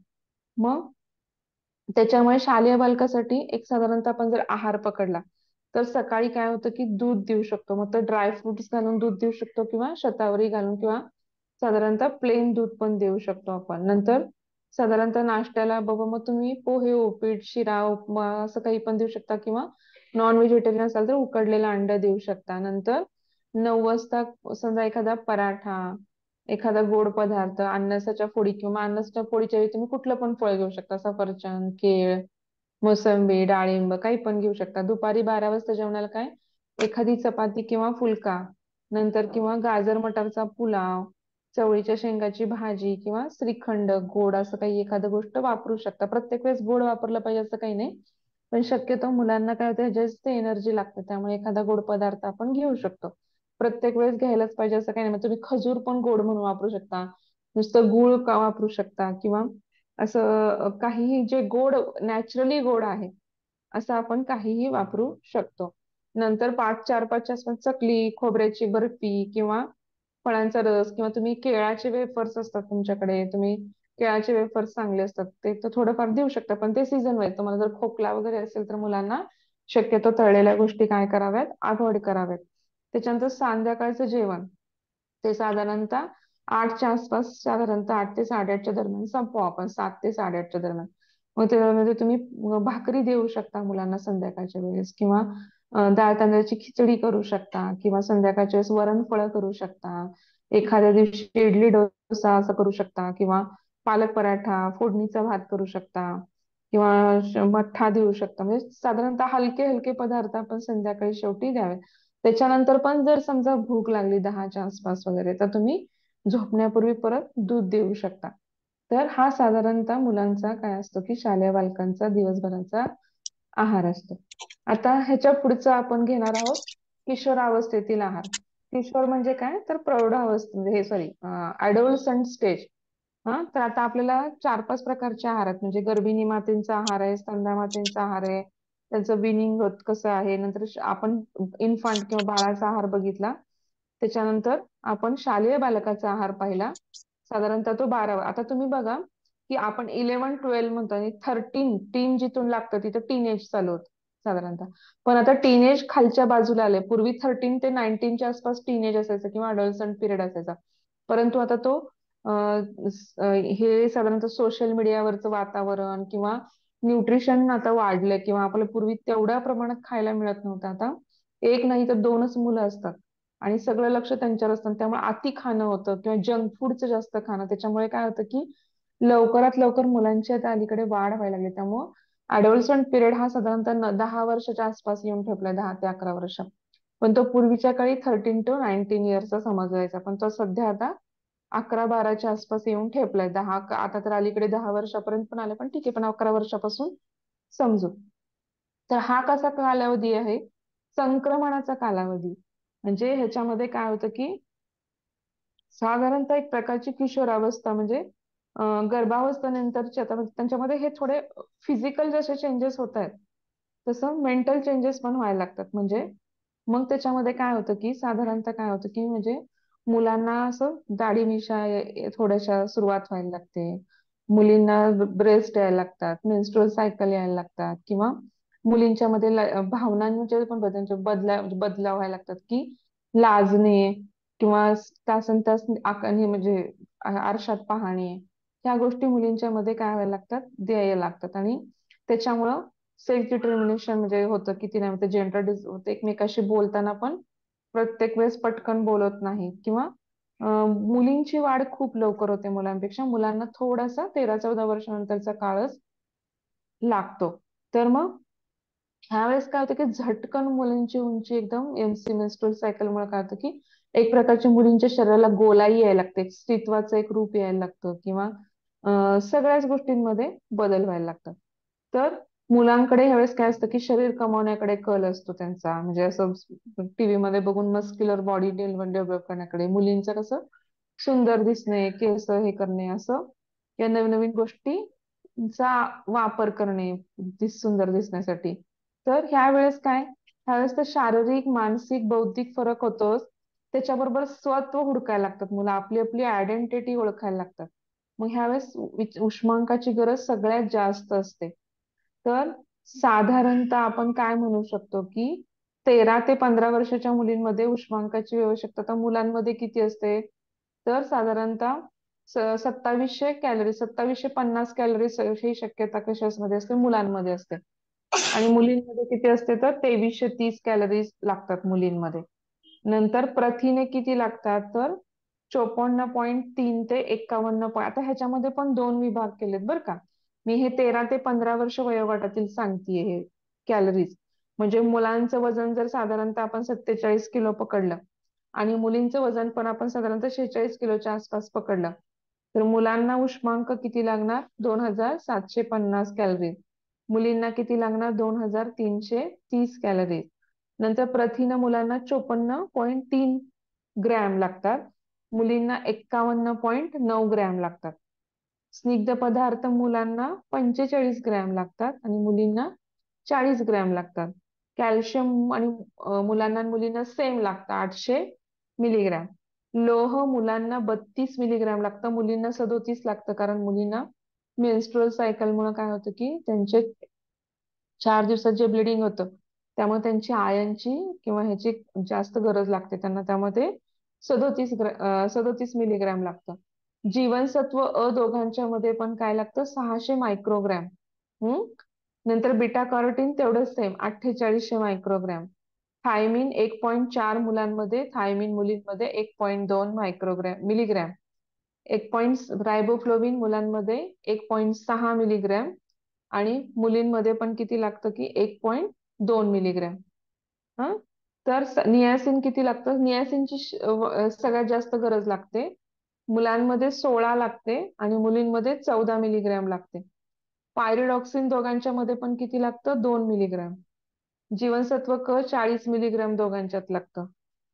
मग त्याच्यामुळे शालेय बालकासाठी एक साधारणतः आपण जर आहार पकडला, तर सकाळी काय होतं की दूध देऊ शकतो, मग तर ड्राय फ्रुट्स घालून दूध देऊ शकतो किंवा शतावरी घालून किंवा साधारणतः प्लेन दूध पण देऊ शकतो आपण. नंतर साधारणतः नाश्त्याला बाबा मग तुम्ही पोहे, उपीट, शिरा, उपमा असं काही पण देऊ शकता किंवा नॉन व्हेजिटेरियन असाल तर उकडलेलं अंड देऊ शकता. नंतर 9 वाजता समजा एखादा पराठा, एखादा गोड पदार्थ, अननसाच्या फोडी किंवा अननसाच्या फोडीच्या वेळी तुम्ही कुठलं पण फळ घेऊ शकता. सफरचंद, केळ, मोसंबी, डाळिंब काही पण घेऊ शकता. दुपारी 12 वाजता जेवणाला काय एखादी चपाती किंवा फुलका, नंतर किंवा गाजर मटारचा पुलाव, चवळीच्या शेंगाची भाजी किंवा श्रीखंड, गोड असं काही एखादं गोष्ट वापरू शकता. प्रत्येक वेळेस गोड वापरलं पाहिजे असं काही नाही, पण शक्यतो मुलांना काय होतं जास्त एनर्जी लागते, त्यामुळे एखादा गोड पदार्थ आपण घेऊ शकतो. प्रत्येक वेळेस घ्यायलाच पाहिजे असं काही नाही. मग तुम्ही खजूर पण गोड म्हणून वापरू शकता, नुसतं गुळ का वापरू शकता किंवा असं काहीही जे गोड नॅचरली गोड आहे असं आपण काहीही वापरू शकतो. नंतर 4-5च्या आसपास चकली, खोबऱ्याची बर्फी किंवा फळांचा रस किंवा तुम्ही केळाचे वेफर्स असतात तुमच्याकडे, तुम्ही केळाचे वेफर्स चांगले असतात ते तर थोडंफार देऊ शकता, पण ते सीझन वाईज. तुम्हाला जर खोकला वगैरे असेल तर मुलांना शक्यतो तळलेल्या गोष्टी काय कराव्यात, अव्हॉइड कराव्यात. त्याच्यानंतर संध्याकाळचं जेवण ते साधारणतः 8च्या आसपास, साधारणतः 8 ते 8:30च्या दरम्यान संपवू आपण, 7 ते 8:30च्या दरम्यान. मग त्यामध्ये तुम्ही भाकरी देऊ शकता मुलांना संध्याकाळच्या वेळेस किंवा डाळ तांदळाची खिचडी करू शकता किंवा संध्याकाळच्या वेळेस वरण फळं करू शकता. एखाद्या दिवशी इडली डोसा असं करू शकता किंवा पालक पराठा, फोडणीचा भात करू शकता किंवा मठ्ठा देऊ शकता. म्हणजे साधारणतः हलके हलके पदार्थ आपण संध्याकाळी शेवटी द्यावे. त्याच्यानंतर पण जर समजा भूक लागली 10च्या आसपास वगैरे तर तुम्ही झोपण्यापूर्वी परत दूध देऊ शकता. तर हा साधारणतः मुलांचा काय असतो की शालेय बालकांचा दिवसभराचा आहार असतो. आता ह्याच्या पुढचं आपण घेणार आहोत किशोरावस्थेतील आहार. किशोर म्हणजे काय तर प्रौढावस्था म्हणजे हे सॉरी ऍडोलसंट स्टेज. हा तर आता आपल्याला 4-5 प्रकारचे आहार आहेत, म्हणजे गर्भिणी मातेचा आहार आहे, स्तनदा मातेचा आहार आहे, त्यांचं विनिंग होत कसं आहे, नंतर आपण इन्फंट किंवा बाळाचा आहार बघितला. त्याच्यानंतर आपण शालेय बालकाचा आहार पाहिला, साधारणतः तो 12. आता तुम्ही बघा की आपण 11-12 म्हणतो आणि 13 टीन जिथून लागतं तिथं टीनेज चालू होतं साधारणतः. पण आता टीनेज खालच्या बाजूला आले, पूर्वी 13 ते 19च्या आसपास टीनेज असायचं किंवा अडolescent पिरियड असायचा, परंतु आता तो हे साधारणतः सोशल मीडियावरचं वातावरण किंवा न्यूट्रिशन आता वाढलंय किंवा आपल्याला पूर्वी तेवढ्या प्रमाणात खायला मिळत नव्हतं. आता एक नाही तर दोनच मुलं असतात आणि सगळं लक्ष त्यांच्यावर असतं, त्यामुळे अति खाणं होतं किंवा जंक फूडचं जास्त खाणं, त्याच्यामुळे काय होतं की लवकरात लवकर मुलांच्या त्या अलीकडे वाढ व्हायला लागली. त्यामुळं अडोलसंट पिरियड हा साधारणतः 10 वर्षाच्या आसपास येऊन ठेपलाय, 10 ते 11 वर्ष. पण तो पूर्वीच्या काळी 13 to 19 इयर्सचा समजायचा, पण तो सध्या आता 11-12च्या आसपास येऊन ठेपलाय. आता तर अलीकडे 10 वर्षापर्यंत पण आले, पण ठीक आहे, पण 11 वर्षापासून समजू. तर हा कसा कालावधी आहे, संक्रमणाचा कालावधी. म्हणजे ह्याच्यामध्ये काय होतं की साधारणतः एक प्रकारची किशोरावस्था म्हणजे गर्भावस्थेनंतरची, आता म्हणजे त्यांच्यामध्ये हे थोडे फिजिकल जसे चेंजेस होत आहेत तसं मेंटल चेंजेस पण व्हायला लागतात. म्हणजे मग त्याच्यामध्ये काय होतं की साधारणतः काय होतं की म्हणजे मुलांना असं दाढी मिशा थोड्याशा सुरुवात व्हायला लागते, मुलींना ब्रेस्ट यायला लागतात, मेन्स्ट्रुअल सायकल यायला लागतात किंवा मुलींच्या मध्ये भावनांचे पण बदलाव व्हायला लागतात की लाजणे किंवा तासन तास हे म्हणजे आरशात पाहणे, ह्या गोष्टी मुलींच्या मध्ये काय व्हायला लागतात, द्यायला लागतात. आणि त्याच्यामुळं सेल्फ डिटर्मिनेशन म्हणजे होतं की तिला जेंडर होतं, एकमेकाशी बोलताना पण प्रत्येक वेळेस पटकन बोलत नाही किंवा मुलींची वाढ खूप लवकर होते मुलांपेक्षा, मुलांना थोडासा 13-14 वर्षानंतरचा काळच लागतो. तर मग ह्यावेळेस काय होतं की झटकन मुलींची उंची एकदम एमसी मेन्स्ट्रुअल सायकल मुळे काय होतं की एक प्रकारची मुलींच्या शरीराला गोलाई यायला लागते, स्त्रीत्वाचं एक रूप यायला लागतं किंवा सगळ्याच गोष्टींमध्ये बदल व्हायला लागतात. तर मुलांकडे ह्यावेळेस काय असतं की शरीर कमवण्याकडे कल असतो त्यांचा, म्हणजे असं टीव्ही मध्ये बघून मस्क्युलर बॉडी डेव्हलप करण्याकडे. मुलींचं कसं सुंदर दिसणे, केस हे करणे, असं या नवीन नवीन गोष्टींचा वापर करणे सुंदर दिसण्यासाठी. तर ह्या वेळेस काय, ह्यावेळेस तर शारीरिक, मानसिक, बौद्धिक फरक होतोच, त्याच्याबरोबर स्वत्व हुडकायला लागतात मुलं, आपली आपली आयडेंटिटी ओळखायला लागतात. मग ह्यावेळेस उष्मांकाची गरज सगळ्यात जास्त असते. तर साधारणतः आपण काय म्हणू शकतो की 13 ते 15 वर्षाच्या मुलींमध्ये उष्मांकाची आवश्यकता मुलांमध्ये किती असते? तर साधारणतः 2750 कॅलरीज ही शक्यता कशामध्ये असते? मुलांमध्ये असते. आणि मुलींमध्ये किती असते? तर 2330 लागतात मुलींमध्ये. नंतर प्रथिने किती लागतात? तर 54.3 ते 51 आता ह्याच्यामध्ये पण दोन विभाग केलेत बरं का. मी हे 13 ते 15 वर्ष वयोगटातील सांगतेय हे कॅलरीज. म्हणजे मुलांचं वजन जर साधारणतः आपण 47 किलो पकडलं आणि मुलींचं वजन पण आपण साधारणतः 46 किलोच्या आसपास पकडलं, तर मुलांना उष्मांक किती लागणार? 2750 कॅलरीज. मुलींना किती लागणार? 2330 कॅलरीज. नंतर प्रथिन मुलांना 54.3 ग्रॅम लागतात, मुलींना 51.9 ग्रॅम लागतात. स्निग्ध पदार्थ मुलांना 45 ग्रॅम लागतात आणि मुलींना 40 ग्रॅम लागतात. कॅल्शियम आणि मुलांना आणि मुलींना सेम लागतं, 800 मिलीग्रॅम. लोह मुलांना 32 मिलीग्रॅम लागतं, मुलींना 37 लागतं, कारण मुलींना मेन्स्ट्रुअल सायकलमुळे काय होतं की त्यांचे 4 दिवसात जे ब्लिडिंग होतं त्यामुळे त्यांची आयनची किंवा ह्याची जास्त गरज लागते त्यांना, त्यामध्ये 37 मिलीग्रॅम लागतं. जीवनसत्व अ दोघांच्या मध्ये पण काय लागतं? 600 मायक्रोग्रॅम. नंतर बीटा कॅरोटीन तेवढंच सेम, 4800 मायक्रोग्रॅम. थायमिन 1.4 मुलांमध्ये, थायमिन मुलींमध्ये 1.2 मिलीग्रॅम. 1 रायबोफ्लोविन मुलांमध्ये 1.6 मिलीग्रॅम आणि मुलींमध्ये पण किती लागतं की 1.2 मिलीग्रॅम. हा, तर नियासिन किती लागतं? नियासिनची सगळ्यात जास्त गरज लागते. मुलांमध्ये 16 लागते आणि मुलींमध्ये 14 मिलीग्रॅम लागते. पायरिडॉक्सिन दोघांच्या मध्ये पण किती लागतं? 2 मिलीग्रॅम. जीवनसत्व क 40 मिलीग्रॅम दोघांच्यात लागतं.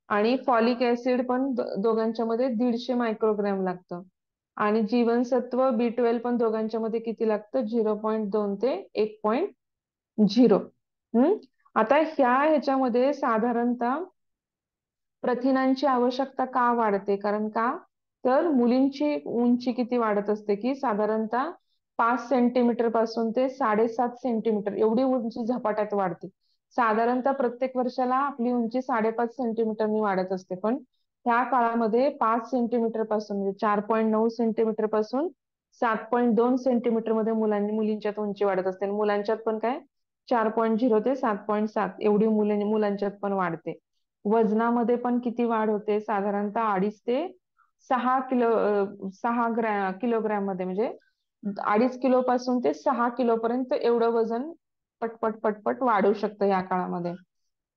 आणि फॉलिक ऍसिड पण दोघांच्या मध्ये 150 मायक्रोग्रॅम लागतं. आणि जीवनसत्व B12 पण दोघांच्या मध्ये किती लागतं? 0.2 ते 1.0. आता ह्याच्यामध्ये साधारणतः प्रथिनांची आवश्यकता का वाढते? कारण का? तर मुलींची उंची किती वाढत असते की साधारणतः 5 सेंटीमीटर पासून ते 7.5 सेंटीमीटर एवढी उंची झपाट्यात वाढते. साधारणतः प्रत्येक वर्षाला आपली उंची 5.5 सेंटीमीटरनी वाढत असते, पण त्या काळामध्ये 5 सेंटीमीटर पासून म्हणजे 4.9 सेंटीमीटर पासून 7.2 सेंटीमीटर मध्ये मुलींच्यात उंची वाढत असते. आणि मुलांच्यात पण काय? 4.0 ते 7.7 एवढी मुलांच्यात पण वाढते. वजनामध्ये पण किती वाढ होते? साधारणतः 2.5 ते 6 किलोग्रॅम मध्ये, म्हणजे 2.5 किलो पासून ते 6 किलो पर्यंत एवढं वजन पटपट पटपट वाढू शकतं या काळामध्ये.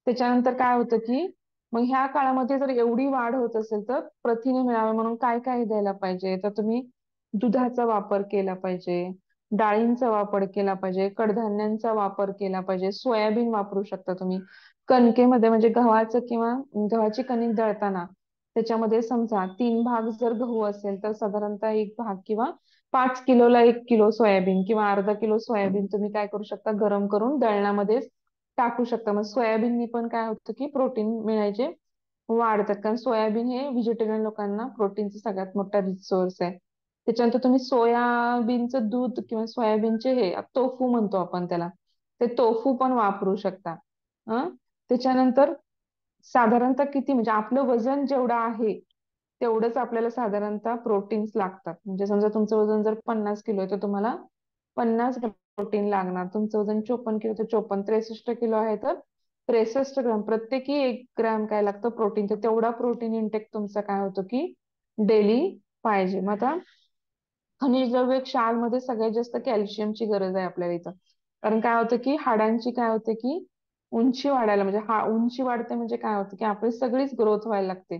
त्याच्यानंतर काय होतं की मग ह्या काळामध्ये जर एवढी वाढ होत असेल तर प्रथिने मिळावे म्हणून काय काय द्यायला पाहिजे? तर तुम्ही दुधाचा वापर केला पाहिजे, डाळींचा वापर केला पाहिजे, कडधान्यांचा वापर केला पाहिजे, सोयाबीन वापरू शकता तुम्ही. कणकेमध्ये म्हणजे गव्हाचं किंवा गव्हाची कणिक दळताना त्याच्यामध्ये समजा 3 भाग जर गहू असेल तर साधारणतः 1 भाग किंवा 5 किलोला 1 किलो सोयाबीन किंवा अर्धा किलो सोयाबीन तुम्ही काय करू शकता? गरम करून दळणामध्ये टाकू शकता. मग सोयाबीननी पण काय होतं की प्रोटीन मिळायचे वाढतात, कारण सोयाबीन हे व्हेजिटेरियन लोकांना प्रोटीनचा सगळ्यात मोठा रिच सोर्स आहे. त्याच्यानंतर तुम्ही सोयाबीनचं दूध किंवा सोयाबीनचे हे तोफू म्हणतो आपण त्याला, ते तोफू पण वापरू शकता. त्याच्यानंतर साधारणतः किती म्हणजे आपलं वजन जेवढं आहे तेवढंच आपल्याला साधारणतः प्रोटीन्स लागतात. म्हणजे समजा तुमचं वजन जर 50 किलो आहे तर तुम्हाला 50 ग्रॅम प्रोटीन लागणार. तुमचं वजन 54 किलो तर 54, 63 किलो आहे तर 63 ग्रॅम. प्रत्येकी 1 ग्रॅम काय लागतं? प्रोटीन. तर तेवढा प्रोटीन इंटेक तुमचा काय होतो की डेली पाहिजे. मग आता खनिज द्रव्य क्षारमध्ये सगळ्यात जास्त कॅल्शियमची गरज आहे आपल्याला इथं. कारण काय होतं की हाडांची काय होते की उंची वाढायला, म्हणजे उंची वाढते म्हणजे काय होतं की आपली सगळीच ग्रोथ व्हायला लागते.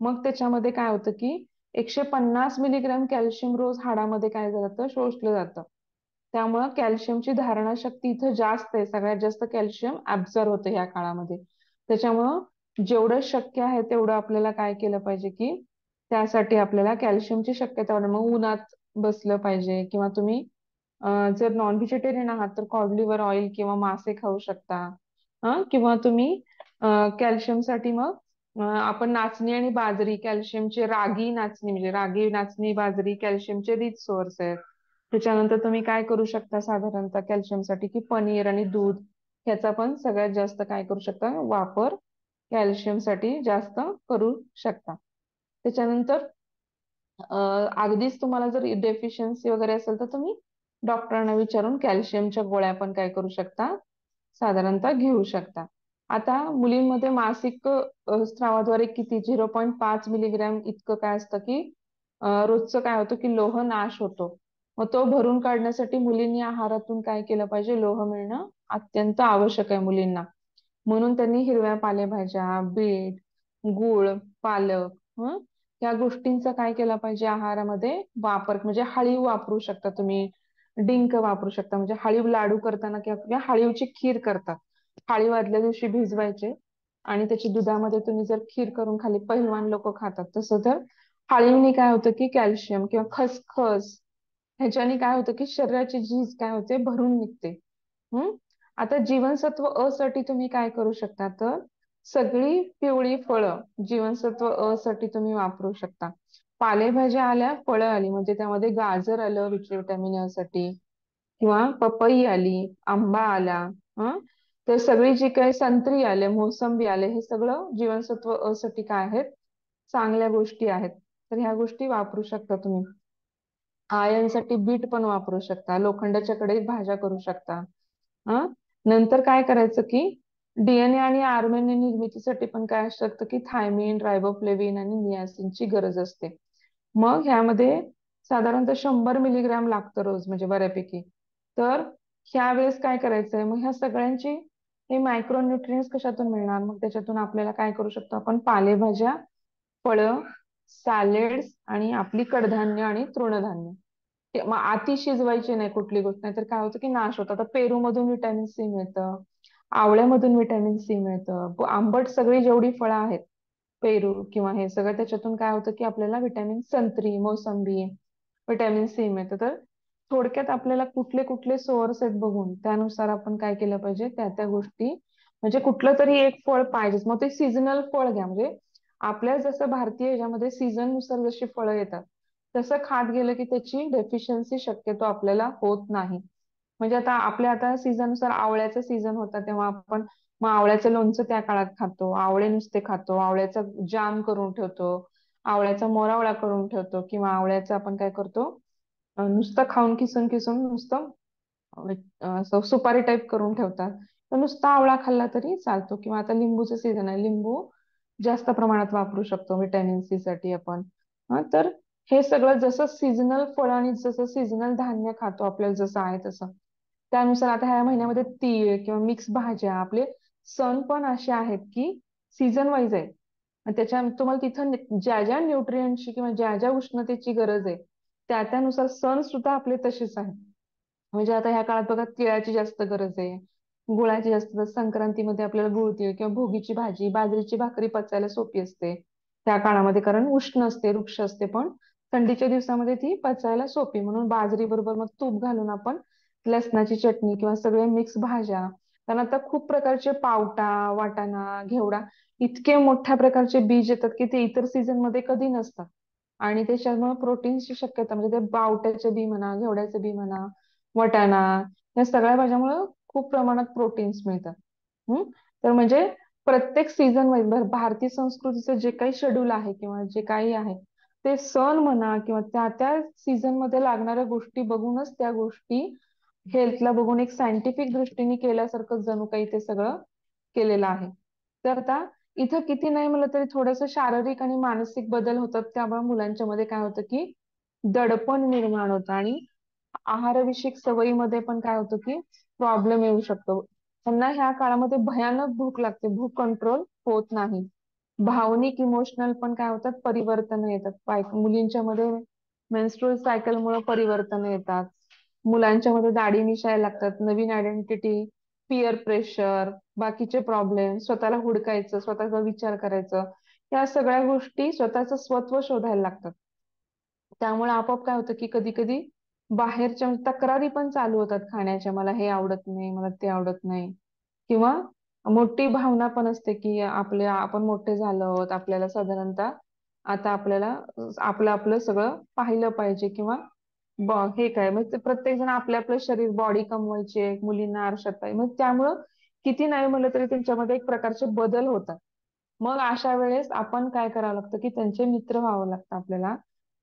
मग त्याच्यामध्ये काय होतं की 150 मिलीग्रॅम कॅल्शियम रोज हाडामध्ये काय जातं? शोषलं जातं. त्यामुळं कॅल्शियमची धारणा शक्ती इथं जास्त आहे, सगळ्यात जास्त कॅल्शियम ऍब्सॉर्ब होतं ह्या काळामध्ये. त्याच्यामुळं जेवढं शक्य आहे तेवढं आपल्याला काय केलं पाहिजे की त्यासाठी आपल्याला कॅल्शियमची शक्यता वाढवणं. मग उन्हात बसलं पाहिजे किंवा तुम्ही जर नॉन व्हेजिटेरियन आहात तर कॉड लिव्हर ऑइल किंवा मासे खाऊ शकता. किंवा तुम्ही कॅल्शियमसाठी मग आपण नाचणी आणि बाजरी, कॅल्शियमचे रागी नाचणी म्हणजे रागी नाचणी बाजरी कॅल्शियमचे रिच सोर्स आहेत. त्याच्यानंतर तुम्ही काय करू शकता साधारणतः कॅल्शियमसाठी की पनीर आणि दूध ह्याचा पण सगळ्यात जास्त काय करू शकता वापर कॅल्शियमसाठी जास्त करू शकता. त्याच्यानंतर अगदीच तुम्हाला जर डेफिशियन्सी वगैरे असेल तर तुम्ही डॉक्टरांना विचारून कॅल्शियमच्या गोळ्या पण काय करू शकता साधारणतः घेऊ शकता. आता मुलींमध्ये मासिक स्रावाद्वारे किती 0.5 मिलीग्रॅम इतकं काय असतं की रोजचं काय होतं की लोह नाश होतो. मग तो भरून काढण्यासाठी मुलींनी आहारातून काय केलं पाहिजे, लोह मिळणं अत्यंत आवश्यक आहे मुलींना. म्हणून त्यांनी हिरव्या पालेभाज्या, बीट, गूळ, पालक या गोष्टींचा काय केला पाहिजे आहारामध्ये वापर, म्हणजे हळीव वापरू शकता तुम्ही, डिंक वापरू शकता. म्हणजे हळीव लाडू करताना किंवा हळीवची खीर करता, हळीव आदल्या दिवशी भिजवायचे आणि त्याची दुधामध्ये तुम्ही जर खीर करून खाली, पहिलवान लोक खातात तसं, तर हळीवनी काय होतं की कॅल्शियम किंवा खसखस ह्याच्याने काय होतं की शरीराची झीज काय होते भरून निघते. हम्म आता जीवनसत्व अ साठी तुम्ही काय करू शकता, तर सगळी पिवळी फळं जीवनसत्व अ साठी तुम्ही वापरू शकता. पालेभाज्या आल्या, फळं आली, म्हणजे त्यामध्ये गाजर आलं विटॅमिन अ साठी, किंवा पपई आली, आंबा आला, हं तर सगळी जी काही संत्री आले, मोसंबी आले, हे सगळं जीवनसत्व अ साठी काय आहेत, चांगल्या गोष्टी आहेत. तर ह्या गोष्टी वापरू शकता तुम्ही. आयर्न साठी बीट पण वापरू शकता, लोखंडाच्या कडे भाज्या करू शकता. हं नंतर काय करायचं की डीएनए आणि आरएनए निर्मितीसाठी पण काय असतं की थायमिन, रायबोफ्लेविन आणि नियासिनची गरज असते. मग ह्यामध्ये साधारणतः 100 मिलीग्रॅम लागतं रोज, म्हणजे बऱ्यापैकी. तर ह्या वेळेस काय करायचंय, मग ह्या सगळ्यांची हे मायक्रोन्युट्रियन्स कशातून मिळणार, मग त्याच्यातून आपल्याला काय करू शकतो आपण, पालेभाज्या, फळं, सॅलेड्स आणि आपली कडधान्य आणि तृणधान्य. मग अति शिजवायची नाही कुठली गोष्ट, नाही तर काय होतं की नाश होतं. आता पेरू मधून व्हिटॅमिन सी मिळतं, आवळ्यामधून व्हिटॅमिन सी मिळतं, आंबट सगळी जेवढी फळं आहेत, पेरू किंवा हे सगळं, त्याच्यातून काय होतं की आपल्याला व्हिटॅमिन, संत्री, मोसंबी, व्हिटॅमिन सी मिळतं. तर थोडक्यात आपल्याला कुठले कुठले सोर्स आहेत बघून त्यानुसार आपण काय केलं पाहिजे, त्या त्या गोष्टी, म्हणजे कुठलं तरी एक फळ पाहिजेच. मग ते सीझनल फळ घ्या, म्हणजे आपल्या जसं भारतीय ह्याच्यामध्ये सीझन नुसार जशी फळं येतात तसं खात गेलं की त्याची डेफिशियन्सी शक्यतो आपल्याला होत नाही. म्हणजे आता सीझन नुसार आवळ्याचा सीझन होता तेव्हा आपण मग आवळ्याचं लोणचं त्या काळात खातो, आवळे नुसते खातो, आवळ्याचा जाम करून ठेवतो, आवळ्याचा मोरावळा करून ठेवतो, किंवा आवळ्याचं आपण काय करतो, नुसतं खाऊन किसून किसून नुसतं असं सुपारी टाईप करून ठेवतात. तर नुसता आवळा खाल्ला तरी चालतो. किंवा आता लिंबूचं सीझन आहे, लिंबू जास्त प्रमाणात वापरू शकतो व्हिटॅमिन सी साठी आपण. तर हे सगळं जसं सीझनल फळ आणि जसं सीझनल धान्य खातो आपल्याला जसं आहे तसं, त्यानुसार आता ह्या महिन्यामध्ये तीळ किंवा मिक्स भाज्या, आपले सण पण असे आहेत की सीझन वाईज आहे. आणि त्याच्या तुम्हाला तिथं ज्या ज्या न्यूट्रिएंटची किंवा ज्या ज्या उष्णतेची गरज आहे त्या त्यानुसार सण सुद्धा आपले तसेच आहेत. म्हणजे आता ह्या काळात बघा तिळाची जास्त गरज आहे, गुळाची जास्त, संक्रांतीमध्ये आपल्याला गुळतीळ किंवा भोगीची भाजी, बाजरीची भाकरी पचायला सोपी असते त्या काळामध्ये, कारण उष्ण असते, वृक्ष असते, पण थंडीच्या दिवसामध्ये ती पचायला सोपी, म्हणून बाजरी बरोबर मग तूप घालून आपण लसणाची चटणी किंवा सगळे मिक्स भाज्या. कारण आता खूप प्रकारचे पावटा, वाटाणा, घेवडा, इतके मोठ्या प्रकारचे बीज येतात की ते इतर सीझन मध्ये कधी नसतात. आणि त्याच्यामुळे प्रोटीनची शक्यता, म्हणजे ते बावट्याचे बी म्हणा, घेवड्याचे बी म्हणा, वटाणा, या सगळ्या भाज्यामुळे खूप प्रमाणात प्रोटीन्स मिळतात. हम्म तर म्हणजे प्रत्येक सीझन वाईज भारतीय संस्कृतीचं जे काही शेड्यूल आहे किंवा जे काही आहे ते सण म्हणा किंवा त्या त्या सीझन मध्ये लागणाऱ्या गोष्टी बघूनच त्या गोष्टी हेल्थला बघून एक सायंटिफिक दृष्टीने केल्यासारखं जणू काही ते सगळं केलेलं आहे. तर आता इथं किती नाही म्हणलं तरी थोडंसं शारीरिक आणि मानसिक बदल होतात, त्यामुळे मुलांच्या मध्ये काय होतं की दडपण निर्माण होतं आणि आहारविषयक सवयीमध्ये पण काय होतं की प्रॉब्लेम येऊ शकतो. त्यांना ह्या काळामध्ये भयानक भूक लागते, भूक कंट्रोल होत नाही. भावनिक इमोशनल पण काय होतात, परिवर्तन येतात. मुलींच्या मध्ये मेन्स्ट्रुअल सायकल मुळे परिवर्तन येतात, मुलांच्या मध्ये दाढी मिशायला लागतात, नवीन आयडेंटिटी, पिअर प्रेशर, बाकीचे प्रॉब्लेम, स्वतःला हुडकायचं, स्वतःचा विचार करायचं, या सगळ्या गोष्टी स्वतःचं स्वत्व शोधायला लागतात. त्यामुळे आपोआप काय होतं की कधी कधी बाहेरच्या तक्रारी पण चालू होतात खाण्याच्या, मला हे आवडत नाही, मला ते आवडत नाही. किंवा मोठी भावना पण असते की आपण मोठे झालो आहोत, आपल्याला साधारणतः आता आपल्याला आपलं आपलं सगळं पाहिलं पाहिजे, किंवा हे काय, म्हणजे प्रत्येक जण आपलं आपलं शरीर, बॉडी कमवायची, मुलींना आरशात पाहिजे, मग त्यामुळं किती नाही म्हणलं तरी त्यांच्यामध्ये एक प्रकारचे बदल होतात. मग अशा वेळेस आपण काय करावं लागतं की त्यांचे मित्र व्हावं लागतं आपल्याला.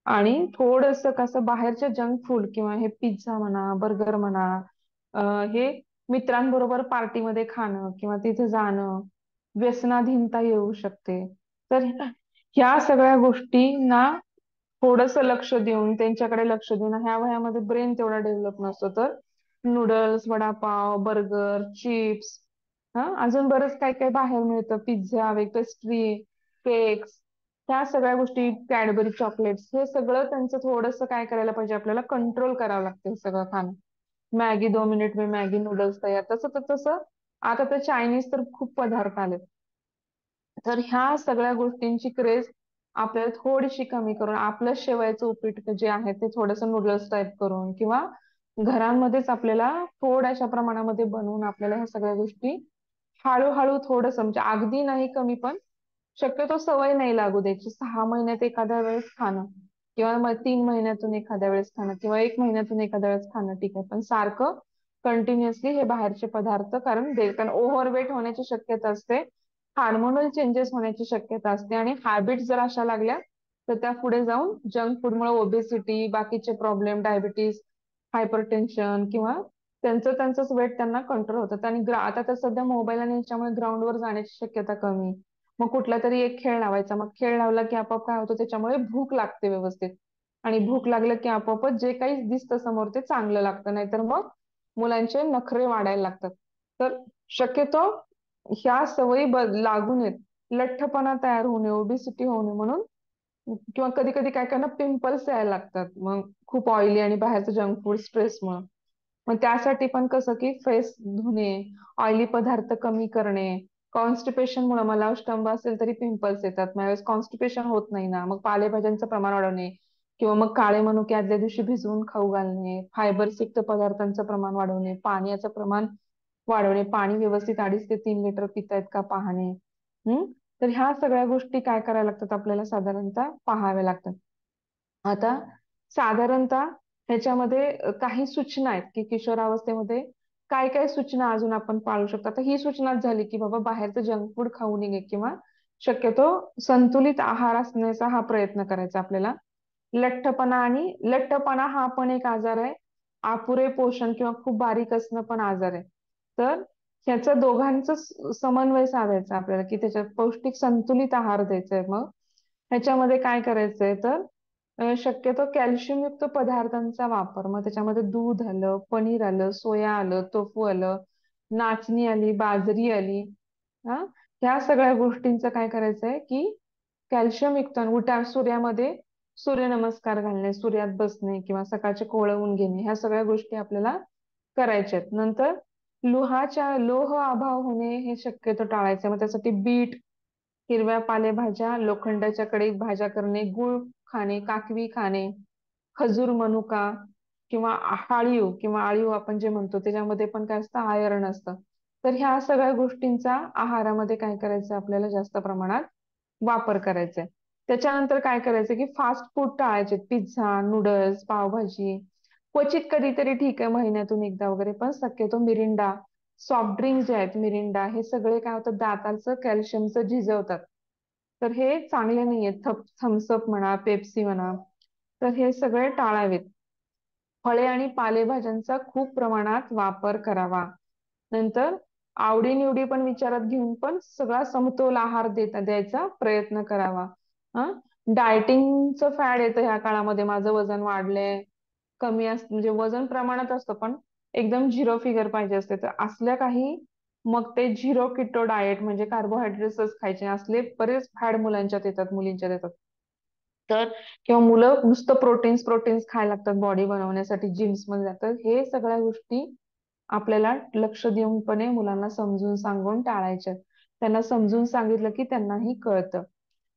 आणि थोडंसं कसं बाहेरचे जंक फूड किंवा हे पिझ्झा म्हणा, बर्गर म्हणा, हे मित्रांबरोबर पार्टीमध्ये खाणं किंवा तिथे जाणं, व्यसनाधीनता येऊ शकते. तर ह्या सगळ्या गोष्टींना थोडंसं लक्ष देऊन, त्यांच्याकडे लक्ष देऊन, ह्या वयामध्ये ब्रेन तेवढा डेव्हलप नसतो, तर नूडल्स, वडापाव, बर्गर, चिप्स, हा अजून बरंच काय काय बाहेर मिळतं, पिझ्झा, पेस्ट्री, केक्स, ह्या सगळ्या गोष्टी, कॅडबरी चॉकलेट्स, हे सगळं त्यांचं थोडंसं काय करायला पाहिजे, आपल्याला कंट्रोल करावं लागतं हे सगळं खाणं. मॅगी 2 मिनिट में मॅगी नूडल्स तयार, तसं तर तसं आता तर चायनीज तर खूप पदार्थ आलेत. तर ह्या सगळ्या गोष्टींची क्रेज आपल्याला थोडीशी कमी करून, आपलं शेवयाचं उपीट जे आहे ते थोडंसं नूडल्स टाईप करून, किंवा घरांमध्येच आपल्याला थोड्याशा प्रमाणामध्ये बनवून आपल्याला ह्या सगळ्या गोष्टी हळूहळू थोडंसं, म्हणजे अगदी नाही कमी, पण शक्यतो सवय नाही लागू द्यायची. 6 महिन्यात एखाद्या वेळेस खाणं, किंवा मग 3 महिन्यातून एखाद्या वेळेस खाणं, किंवा 1 महिन्यातून एखाद्या वेळेस खाणं ठीक आहे, पण सारखं कंटिन्युअसली हे बाहेरचे पदार्थ, कारण ओव्हरवेट होण्याची शक्यता असते, हार्मोनल चेंजेस होण्याची शक्यता असते, आणि हॅबिट जर अशा लागल्या तर त्या पुढे जाऊन जंक फूडमुळे ओबेसिटी, बाकीचे प्रॉब्लेम, डायबिटीस, हायपरटेन्शन, किंवा त्यांचंच वेट त्यांना कंट्रोल होतं. आणि आता तर सध्या मोबाईल आणि याच्यामुळे ग्राउंडवर जाण्याची शक्यता कमी. मग कुठला तरी एक खेळ लावायचा, मग खेळ लावला की आपोआप काय होतं, त्याच्यामुळे भूक लागते व्यवस्थित, आणि भूक लागलं की आपोआपच जे काही दिसतं समोर ते चांगलं लागतं, नाहीतर मग मुलांचे नखरे वाढायला लागतात. तर शक्यतो ह्या सवयी लागू नयेत, लठ्ठपणा तयार होऊ नये, ओबेसिटी होऊ नये म्हणून, किंवा कधी कधी काय काय ना पिंपल्स यायला लागतात, मग खूप ऑइली आणि बाहेरचं जंक फूड स्ट्रेसमुळे. मग त्यासाठी पण कसं की फेस धुणे, ऑइली पदार्थ कमी करणे, कॉन्स्टिपेशन मुळे, मला स्तंभ असेल तरी पिंपल्स येतात, त्यावेळेस कॉन्स्टिपेशन होत नाही ना, मग पालेभाज्यांचं प्रमाण वाढवणे, किंवा मग काळे मनुके आदल्या दिवशी भिजवून खाऊ घालणे, फायबर्स युक्त पदार्थांचं प्रमाण वाढवणे, पाण्याचं प्रमाण वाढवणे, पाणी व्यवस्थित 2.5 ते 3 लिटर पितायत का पाहणे. हम्म तर ह्या सगळ्या गोष्टी काय करायला लागतात, आपल्याला साधारणतः पाहाव्या लागतात. आता साधारणतः ह्याच्यामध्ये काही सूचना आहेत की किशोरावस्थेमध्ये काय काय सूचना अजून आपण पाळू शकतो. आता ही सूचनाच झाली की बाबा बाहेरचं जंक फूड खाऊ नये, किंवा शक्यतो संतुलित आहार असण्याचा हा प्रयत्न करायचा आपल्याला. लठ्ठपणा हा पण एक आजार आहे, अपुरे पोषण किंवा खूप बारीक असणं पण आजार आहे. तर ह्याचं दोघांचं समन्वय साधायचा आपल्याला, की त्याच्यात पौष्टिक संतुलित आहार द्यायचा आहे. मग ह्याच्यामध्ये काय करायचंय, तर शक्यतो कॅल्शियमयुक्त पदार्थांचा वापर, मग त्याच्यामध्ये दूध आलं, पनीर आलं, सोया आलं, टोफू आलं, नाचणी आली, बाजरी आली, हा ह्या सगळ्या गोष्टींचं काय करायचंय की कॅल्शियम युक्त, सूर्यामध्ये सूर्यनमस्कार घालणे, सूर्यात बसणे, किंवा सकाळचे कोवळं ऊन घेणे, ह्या सगळ्या गोष्टी आपल्याला करायच्या आहेत. नंतर लोह अभाव होणे हे शक्यतो टाळायचं, मग त्यासाठी बीट, हिरव्या पालेभाज्या, लोखंडाच्या कढईत भाज्या करणे, गुळ खाणे, काकवी खाणे, खजूर, मनुका, किंवा हाळीव किंवा आळीव आपण जे म्हणतो, त्याच्यामध्ये पण काय असतं, आयर्न असतं. तर ह्या सगळ्या गोष्टींचा आहारामध्ये काय करायचं, आपल्याला जास्त प्रमाणात वापर करायचा आहे. त्याच्यानंतर काय करायचं की फास्ट फूड टाळायचे, पिझ्झा, नूडल्स, पावभाजी, क्वचित कधीतरी ठीक आहे महिन्यातून एकदा वगैरे, पण शक्यतो मिरिंडा, सॉफ्ट ड्रिंक जे आहेत, मिरिंडा, हे सगळे काय होतं, दातांचं कॅल्शियमचं झिजवतात. तर हे चांगले नाहीये. थम्सअप म्हणा, पेप्सी म्हणा, तर हे सगळे टाळावेत. फळे आणि पालेभाज्यांचा खूप प्रमाणात वापर करावा. नंतर आवडीनिवडी पण विचारात घेऊन पण सगळा समतोल आहार द्यायचा प्रयत्न करावा. हा डायटिंगचं फॅड येतं ह्या काळामध्ये, माझं वजन वाढलंय, कमी असतं, म्हणजे वजन प्रमाणात असतं पण एकदम झिरो फिगर पाहिजे असते, तर असल्या काही, मग ते झिरो किटो डाएट, म्हणजे कार्बोहायड्रेट्सच खायचे, असले बरेच फॅड मुलांच्यात येतात, मुलींच्यात येतात. तर किंवा मुलं नुसतं प्रोटीन्स प्रोटीन्स खायला लागतात बॉडी बनवण्यासाठी, जिम्स मध्ये जातात, हे सगळ्या गोष्टी आपल्याला लक्ष देऊनपणे मुलांना समजून सांगून टाळायच्या. त्यांना समजून सांगितलं की त्यांनाही कळतं.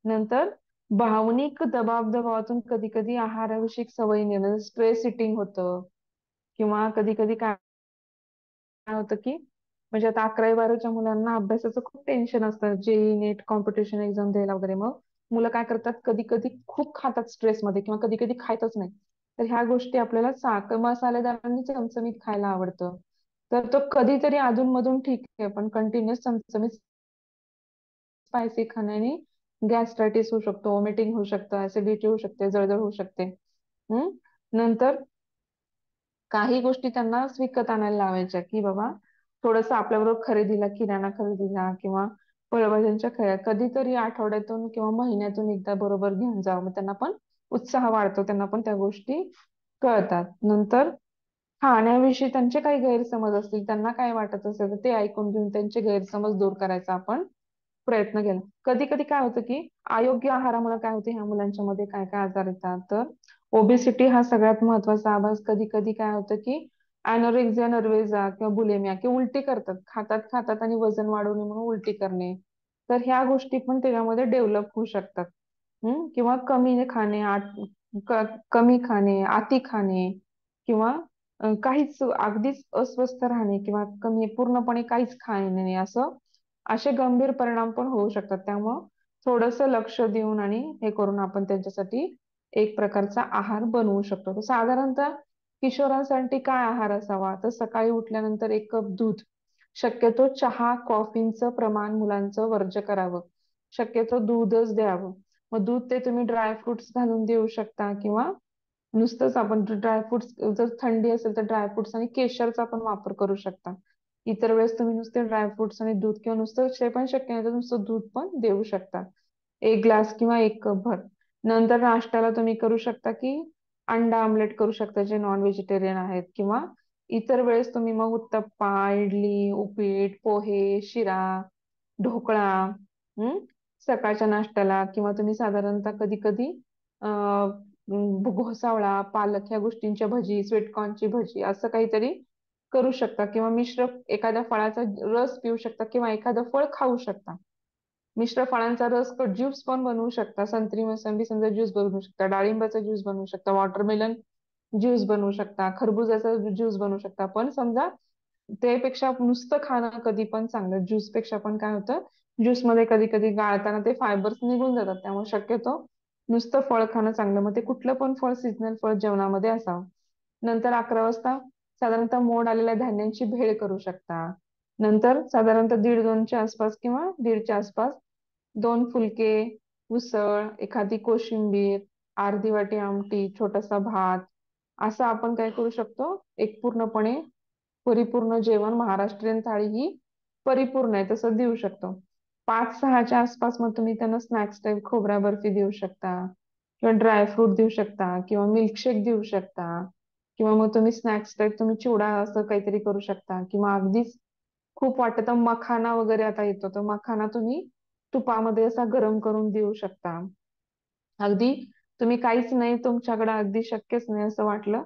नंतर भावनिक दबावातून कधी कधी आहाराविषयक सवयी निर्माण, स्ट्रेस इटिंग होतं, किंवा कधी कधी काय होतं की, म्हणजे आता 11वी 12वीच्या मुलांना अभ्यासाचं खूप टेन्शन असतं, जेई नेट कॉम्पिटिशन एक्झाम द्यायला वगैरे, मग मुलं काय करतात, कधी कधी खूप खातात स्ट्रेसमध्ये, किंवा कधी कधी खायतच नाही. तर ह्या गोष्टी आपल्याला, साखर मसालेदार आणि चमचमीत खायला आवडतं, तर तो कधीतरी अधूनमधून ठीक आहे, पण कंटिन्युअस चमचमीत स्पायसी खाण्याने गॅस्ट्रायटिस होऊ शकतो, वॉमिटिंग होऊ शकतं, ऍसिडिटी होऊ शकते, जळजळ होऊ शकते. हम्म. नंतर काही गोष्टी त्यांना विकत आणायला लावायच्या, की बाबा थोडंसं आपल्याबरोबर खरेदीला, किराणा खरेदीला किंवा फळभाज्यांच्या कधीतरी आठवड्यातून किंवा महिन्यातून एकदा बरोबर घेऊन जावं. मग त्यांना पण उत्साह वाढतो, त्यांना पण त्या गोष्टी कळतात. नंतर खाण्याविषयी त्यांचे काही गैरसमज असतील, त्यांना काय वाटत असेल तर ते ऐकून घेऊन त्यांचे गैरसमज दूर करायचा आपण प्रयत्न केला. कधी कधी काय होतं की अयोग्य आहारामुळे काय होते, ह्या मुलांच्या मध्ये काय काय आजार येतात, तर ओबेसिटी हा सगळ्यात महत्वाचा आभास. कधी कधी काय होतं की अॅनोरेक्सिया नर्व्हेजा किंवा बुलिमिया किंवा उलटी करतात, खातात खातात आणि वजन वाढवणे म्हणून उलटी करणे. तर ह्या गोष्टी पण त्याच्यामध्ये डेव्हलप होऊ शकतात. किंवा कमी खाणे, कमी खाणे, अति खाणे, किंवा काहीच अगदीच अस्वस्थ राहणे किंवा कमी पूर्णपणे काहीच खाणे नाही, असं असे गंभीर परिणाम पण होऊ शकतात. त्यामुळं थोडंसं लक्ष देऊन आणि हे करून आपण त्यांच्यासाठी एक प्रकारचा आहार बनवू शकतो. तर साधारणतः किशोरांसाठी काय आहार असावा, तर सकाळी उठल्यानंतर 1 कप दूध, शक्यतो चहा कॉफीचं प्रमाण मुलांचं वर्ज्य करावं, शक्यतो दूधच द्यावं. मग दूध ते तुम्ही ड्रायफ्रुट्स घालून देऊ शकता, किंवा नुसतंच आपण ड्रायफ्रुट्स, जर थंडी असेल तर ड्रायफ्रुट्स आणि केशरचा पण वापर करू शकता. इतर वेळेस तुम्ही नुसते ड्रायफ्रुट्स आणि दूध, किंवा नुसतं ते पण शक्य नाही तर नुसतं दूध पण देऊ शकता, 1 ग्लास किंवा 1 कप भर. नंतर नाश्त्याला तुम्ही करू शकता की अंडा आमलेट करू शकता, जे नॉन व्हेजिटेरियन आहेत, किंवा इतर वेळेस तुम्ही मग उत्तप्पा, इडली, उपीट, पोहे, शिरा, ढोकळा, हम्म सकाळच्या नाश्त्याला, किंवा तुम्ही साधारणतः कधी कधी घोसावळा, पालक ह्या गोष्टींच्या भजी, स्वीटकॉर्नची भजी, असं काहीतरी करू शकता. किंवा मिश्र एखाद्या फळाचा रस पिऊ शकता, किंवा एखादं फळ खाऊ शकता. मिश्र फळांचा रस ज्यूस पण बनवू शकता, संत्री मोसंबी समजा ज्यूस बनवू शकता, डाळिंबाचा ज्यूस बनवू शकता, वॉटरमेलन ज्यूस बनवू शकता, खरबुजाचा ज्यूस बनवू शकता. पण समजा त्यापेक्षा नुसतं खाणं कधी पण चांगलं. ज्यूस पेक्षा पण काय होतं, ज्यूस मध्ये कधी कधी गाळताना ते फायबर्स निघून जातात, त्यामुळे शक्यतो नुसतं फळ खाणं चांगलं. मग ते कुठलं पण फळ, सीजनल फळ जेवणामध्ये असावं. नंतर 11 वाजता साधारणतः मोड आलेल्या धान्यांची भेळ करू शकता. नंतर साधारणतः 1:30-2च्या आसपास किंवा 1:30च्या आसपास 2 फुलके, उसळ, एखादी कोशिंबीर, अर्धी वाटी आमटी, छोटासा भात, असं आपण काय करू शकतो, एक पूर्णपणे परिपूर्ण जेवण, महाराष्ट्रीयन थाळी ही परिपूर्ण आहे तसं देऊ शकतो. 5-6च्या आसपास मग तुम्ही त्यांना स्नॅक्स टाईप खोबरा बर्फी देऊ शकता, किंवा ड्रायफ्रूट देऊ शकता, किंवा मिल्कशेक देऊ शकता, किंवा मग तुम्ही स्नॅक्स टाईप तुम्ही चिवडा असं काहीतरी करू शकता, किंवा अगदीच खूप वाटतं तर मखाना वगैरे आता येतो, तर मखाना तुम्ही तुपामध्ये असा गरम करून देऊ शकता. अगदी तुम्ही काहीच नाही, तुमच्याकडे अगदी शक्यच नाही असं वाटलं,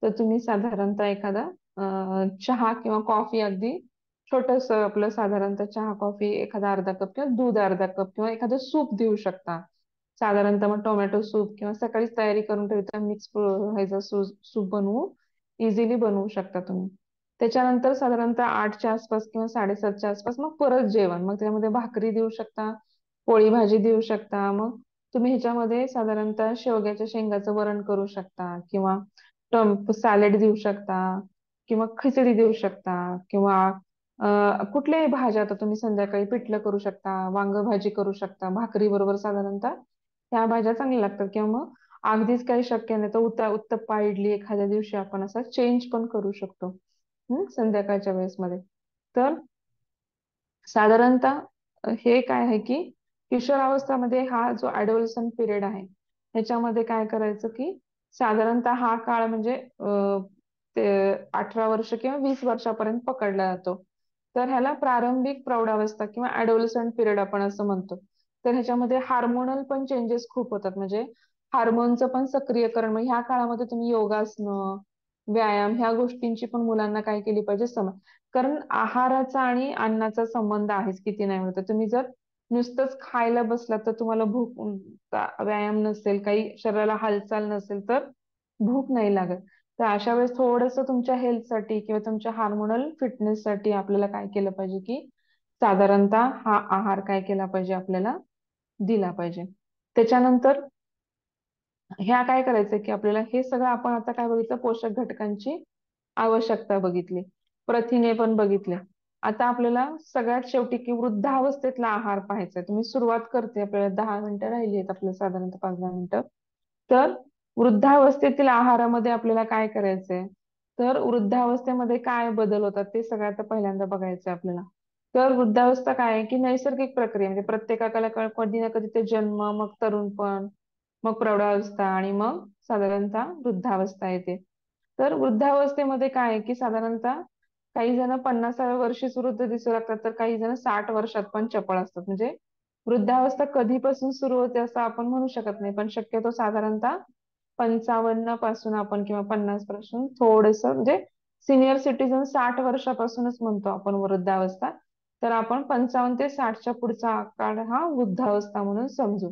तर तुम्ही साधारणतः एखादा चहा किंवा कॉफी, अगदी छोटस आपलं साधारणतः चहा कॉफी एखादा अर्धा कप, किंवा दूध अर्धा कप, किंवा एखादं सूप देऊ शकता. साधारणतः मग टोमॅटो सूप, किंवा सकाळीच तयारी करून ठेवता मिक्स ह्याचं सूप बनवू इझिली बनवू शकता तुम्ही. त्याच्यानंतर साधारणतः 8च्या आसपास किंवा 7:30च्या आसपास मग परत जेवण. मग त्यामध्ये भाकरी देऊ शकता, पोळी भाजी देऊ शकता. मग तुम्ही ह्याच्यामध्ये साधारणतः शेवग्याच्या शेंगाचं वरण करू शकता, किंवा सॅलेड देऊ शकता, किंवा खिचडी देऊ शकता, किंवा कुठल्याही भाज्या आता तुम्ही संध्याकाळी पिठलं करू शकता, वांग भाजी करू शकता, भाकरी बरोबर साधारणतः ह्या भाज्या चांगल्या लागतात. किंवा मग अगदीच काही शक्य नाही तर उत्तप्पा इडली एखाद्या दिवशी आपण असा चेंज पण करू शकतो, संध्याकाळच्या वेळेस मध्ये. तर साधारणतः हे काय आहे की किशोरावस्थामध्ये हा जो ऍडोलसंट पिरियड आहे, ह्याच्यामध्ये काय करायचं की साधारणतः हा काळ म्हणजे ते 18 वर्ष किंवा 20 वर्षापर्यंत पकडला जातो. तर ह्याला प्रारंभिक प्रौढावस्था किंवा ऍडोलसंट पिरियड आपण असं म्हणतो. तर ह्याच्यामध्ये हार्मोनल पण चेंजेस खूप होतात, म्हणजे हार्मोनचं पण सक्रियकरण. मग ह्या काळामध्ये तुम्ही योगासनं, व्यायाम ह्या गोष्टींची पण मुलांना काय केली पाहिजे, कारण आहाराचा आणि अन्नाचा संबंध आहेच, किती नाही होतं. तुम्ही जर नुसतंच खायला बसला तर तुम्हाला भूक, व्यायाम नसेल, काही शरीराला हालचाल नसेल तर भूक नाही लागत. तर अशा वेळेस थोडंसं तुमच्या हेल्थसाठी किंवा तुमच्या हार्मोनल फिटनेससाठी आपल्याला काय केलं पाहिजे की साधारणतः हा आहार काय केला पाहिजे, आपल्याला दिला पाहिजे. त्याच्यानंतर ह्या काय करायचं की आपल्याला हे सगळं आपण आता काय बघितलं, पोषक घटकांची आवश्यकता बघितली. प्रथिने पण बघितले. आता आपल्याला सगळ्यात शेवटी की वृद्धावस्थेतला आहार पाहायचा आहे. तुम्ही सुरुवात करते, आपल्याला 10 मिनिटं राहिली आहेत, आपल्याला साधारणतः 5-10 मिनिटं. तर वृद्धावस्थेतील आहारामध्ये आपल्याला काय करायचंय, तर वृद्धावस्थेमध्ये काय बदल होतात ते सगळ्यात पहिल्यांदा बघायचं आपल्याला. तर वृद्धावस्था काय आहे की नैसर्गिक प्रक्रिया, म्हणजे प्रत्येकाला कधी ना कधी ते जन्म, मग तरुणपण, मग प्रौढावस्था आणि मग साधारणतः वृद्धावस्था येते. तर वृद्धावस्थेमध्ये काय आहे की साधारणतः काही जण 50व्या वर्षीच वृद्ध दिसू लागतात, तर काही जण 60 वर्षात पण चपळ असतात. म्हणजे वृद्धावस्था कधीपासून सुरू होते असं आपण म्हणू शकत नाही, पण शक्यतो साधारणतः 55 पासून आपण किंवा 50 पासून थोडस, म्हणजे सिनियर सिटीजन 60 वर्षापासूनच म्हणतो आपण वृद्धावस्था. तर आपण 55 ते 60च्या पुढचा काळ हा वृद्धावस्था म्हणून समजू.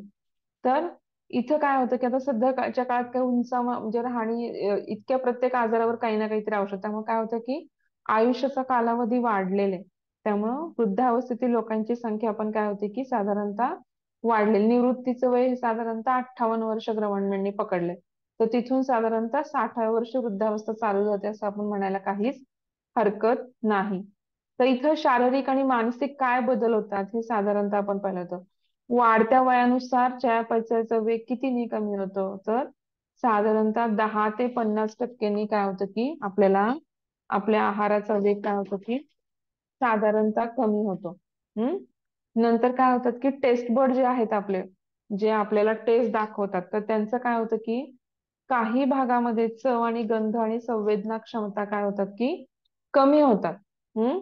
तर इथं काय होतं की आता सध्याच्या काळात काही म्हणजे राहणी इतक्या प्रत्येक आजारावर काही ना काहीतरी औषध, त्यामुळे काय होतं की आयुष्याचा कालावधी वाढलेला आहे. त्यामुळं वृद्धावस्थेतील लोकांची संख्या पण काय होते की साधारणतः वाढलेली. निवृत्तीचं वय हे साधारणतः 58 वर्ष गव्हर्नमेंटने पकडले. तर तिथून साधारणतः 60व्या वर्ष वृद्धावस्था चालू जाते असं आपण म्हणायला काहीच हरकत नाही. तर इथं शारीरिक आणि मानसिक काय बदल होतात हे साधारणतः आपण पाहिलं होतं. वाढत्या वयानुसार चयापचयाचा वेग कितीने कमी होतो, तर साधारणतः 10 ते 50% काय होतं की आपल्याला आपल्या आहाराचा वेग काय होतो की साधारणतः कमी होतो. नंतर काय होतात की टेस्ट बर्ड जे आहेत आपले, जे आपल्याला टेस्ट दाखवतात, तर त्यांचं काय होतं की काही भागामध्ये चव आणि गंध आणि संवेदना क्षमता काय होतात की कमी होतात. हम्म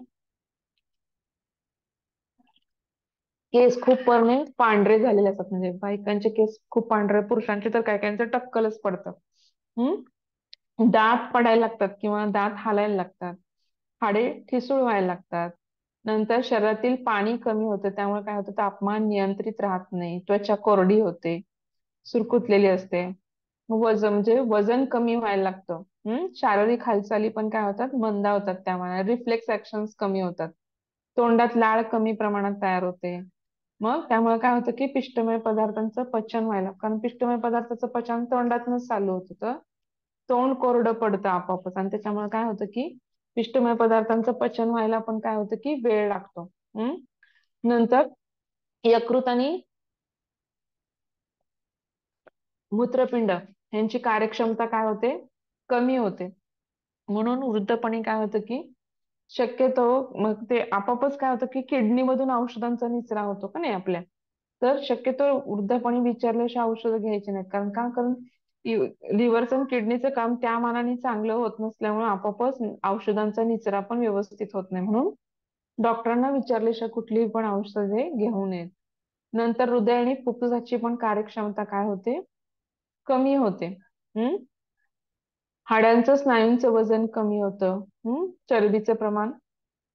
केस खूप पडणे पांढरे झालेले असतात, म्हणजे बायकांचे केस खूप पांढरे, पुरुषांचे तर काय कायांचं टक्कलच पडतं. दात पडायला लागतात किंवा दात हालायला लागतात. हाडे ठिसूळ व्हायला लागतात. नंतर शरीरातील पाणी कमी होतं, त्यामुळे काय होतं, तापमान नियंत्रित राहत नाही, त्वचा कोरडी होते, सुरकुतलेली असते. म्हणजे वजन कमी व्हायला लागतं. शारीरिक हालचाली पण काय होतात, मंदावतात, त्यामुळे रिफ्लेक्स ऍक्शन्स कमी होतात. तोंडात लाळ कमी प्रमाणात तयार होते. मग त्यामुळे काय होतं की पिष्टमय पदार्थांचं पचन व्हायला, कारण पिष्टमय पदार्थाचं पचन तोंडातूनच चालू होतं, तर तोंड कोरडं पडतं आपोआपच, आणि त्याच्यामुळे काय होतं की पिष्टमय पदार्थांचं पचन व्हायला पण काय होतं की वेळ लागतो. नंतर यकृत आणि मूत्रपिंड यांची कार्यक्षमता काय होते, कमी होते. म्हणून वृद्धपणी काय होतं की शक्यतो मग ते आपापच काय होतं की किडनी मधून औषधांचा निचरा होतो का नाही आपल्या. तर शक्यतो वृद्धपणी विचारल्याशिवाय औषधं घ्यायची नाहीत, कारण लिव्हरचं आणि किडनीचं काम त्या मानाने चांगलं होत नसल्यामुळे आपापच औषधांचा निचरा पण व्यवस्थित होत नाही. म्हणून डॉक्टरांना विचारल्याशिवाय कुठलीही पण औषधे घेऊ नयेत. नंतर हृदय आणि फुफ्फुसाची पण कार्यक्षमता काय होते, कमी होते. हम्म हाडांचं स्नायूंचं वजन कमी होतं. चरबीचं प्रमाण,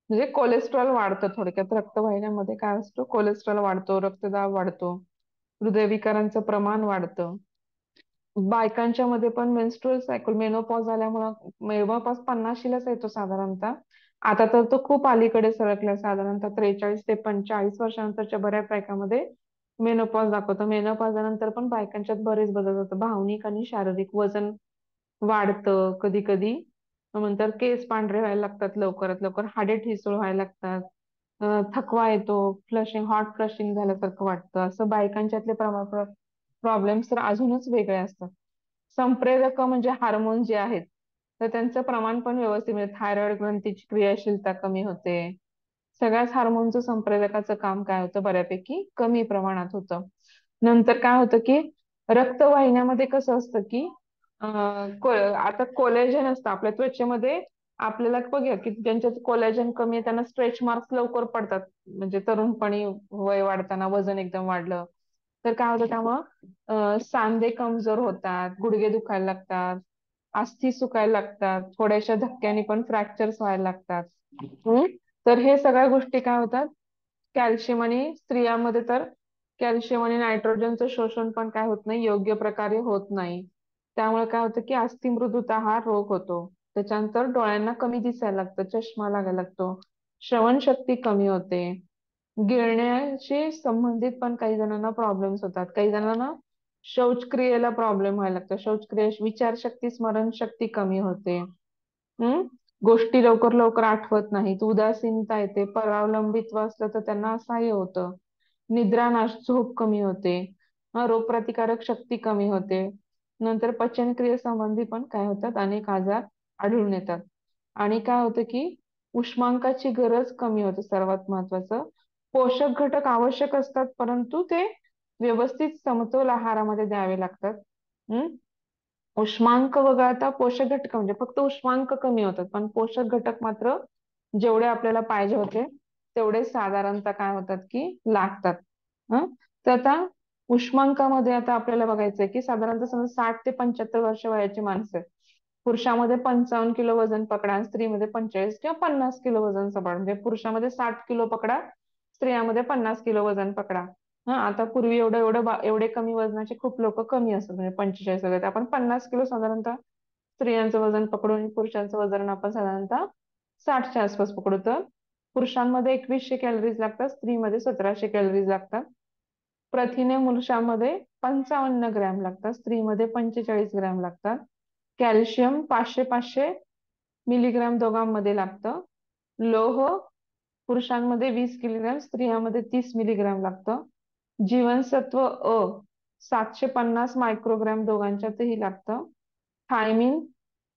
म्हणजे कोलेस्ट्रॉल वाढतं, थोडक्यात रक्तवाहिन्यामध्ये काय असतो, कोलेस्ट्रॉल वाढतो, रक्तदाब वाढतो, हृदयविकारांचं प्रमाण वाढतं. बायकांच्या मध्ये पण मेन्स्ट्रुअल सायकल, मेनोपॉज आल्यामुळं मेनोपॉज 50शीलाच येतो साधारणतः. आता तर तो खूप अलीकडे सरकला, साधारणतः 43 ते 45 वर्षानंतरच्या बऱ्याच बायकांमध्ये मेनोपॉज दाखवतो. मेनोपॉज नंतर पण बायकांच्यात बरेच बदल होतात, भावनिक आणि शारीरिक. वजन वाढतं कधी कधी, नंतर केस पांढरे व्हायला लागतात लवकरात लवकर, हाडे ठिसूळ व्हायला लागतात, थकवा येतो, फ्लशिंग, हॉट फ्लशिंग झाल्यासारखं वाटतं. असं बायकांच्यातले प्रॉब्लेम्स तर अजूनच वेगळे असतात. संप्रेरक म्हणजे हार्मोन जे आहेत, तर त्यांचं प्रमाण पण व्यवस्थित, म्हणजे थायरॉइड ग्रंथीची क्रियाशीलता कमी होते. सगळ्याच हार्मोनचं संप्रेरकाचं काम काय होतं, बऱ्यापैकी कमी प्रमाणात होतं. नंतर काय होतं की रक्तवाहिन्यामध्ये कसं असतं की आता कोलेजन असतं आपल्या त्वचेमध्ये. आपल्याला बघा की ज्यांच्यात कोलेजन कमी आहे त्यांना स्ट्रेच मार्क्स लवकर पडतात, म्हणजे तरुणपणी वय वाढताना वजन एकदम वाढलं तर काय होतं, त्यामुळं सांधे कमजोर होतात, गुडघे दुखायला लागतात, अस्थी सुकायला लागतात, थोड्याशा धक्क्याने पण फ्रॅक्चर्स व्हायला लागतात. हम्म तर हे सगळ्या गोष्टी काय होतात, कॅल्शियम, आणि स्त्रियांमध्ये तर कॅल्शियम आणि नायट्रोजनचं शोषण पण काय होत नाही, योग्य प्रकारे होत नाही. त्यामुळे काय होतं की अस्थिमृदुता हा रोग होतो. त्याच्यानंतर डोळ्यांना कमी दिसायला लागतं, चष्मा लागायला लागतो, श्रवणशक्ती कमी होते, गिळण्याशी संबंधित पण काही जणांना प्रॉब्लेम्स होतात, काही जणांना शौचक्रियेला प्रॉब्लेम व्हायला लागतो, शौचक्रिये, विचारशक्ती, स्मरणशक्ती कमी होते. गोष्टी लवकर लवकर आठवत नाहीत, उदासीनता येते, परावलंबित्व असलं तर त्यांना असहाय्य होतं, निद्रानाश, झोप कमी होते, रोगप्रतिकारक शक्ती कमी होते. नंतर पचनक्रियेसंबंधी पण काय होतात, अनेक आजार आढळून येतात. आणि काय होतं की उष्मांकाची गरज कमी होते. सर्वात महत्वाचं, पोषक घटक आवश्यक असतात परंतु ते व्यवस्थित समतोल आहारामध्ये द्यावे लागतात. हम्म उष्मांक वगळता पोषक घटक म्हणजे फक्त उष्मांक कमी होतात पण पोषक घटक मात्र जेवढे आपल्याला पाहिजे होते तेवढे साधारणतः काय होतात की लागतात. हं? तर आता उष्मांकामध्ये आता आपल्याला बघायचंय की साधारणतः समजा 60 ते 75 वर्ष वयाची माणसं आहेत. पुरुषामध्ये 55 किलो वजन पकडा आणि स्त्रीमध्ये 45 किंवा 50 किलो वजन पकडा. म्हणजे पुरुषामध्ये 60 किलो पकडा, स्त्रियामध्ये 50 किलो वजन पकडा. हा, आता पूर्वी एवढं एवढं एवढे कमी वजनाचे खूप लोक कमी असतात, म्हणजे 45 वगैरे. आपण 50 किलो साधारणतः स्त्रियांचं वजन पकडू आणि पुरुषांचं वजन आपण साधारणतः 60च्या आसपास पकडू. तर पुरुषांमध्ये 2100 कॅलरीज लागतात, स्त्रीमध्ये 1700 कॅलरीज लागतात. प्रथिने पुरुषांमध्ये 55 ग्रॅम लागतात, स्त्रीमध्ये 45 ग्रॅम लागतात. कॅल्शियम 500-500 मिलीग्रॅम दोघांमध्ये लागतं. लोह पुरुषांमध्ये 20 किलोग्रॅम, स्त्रियांमध्ये 30 मिलीग्रॅम लागतं. जीवनसत्व अ 750 मायक्रोग्रॅम दोघांच्यातही लागतं. थायमिन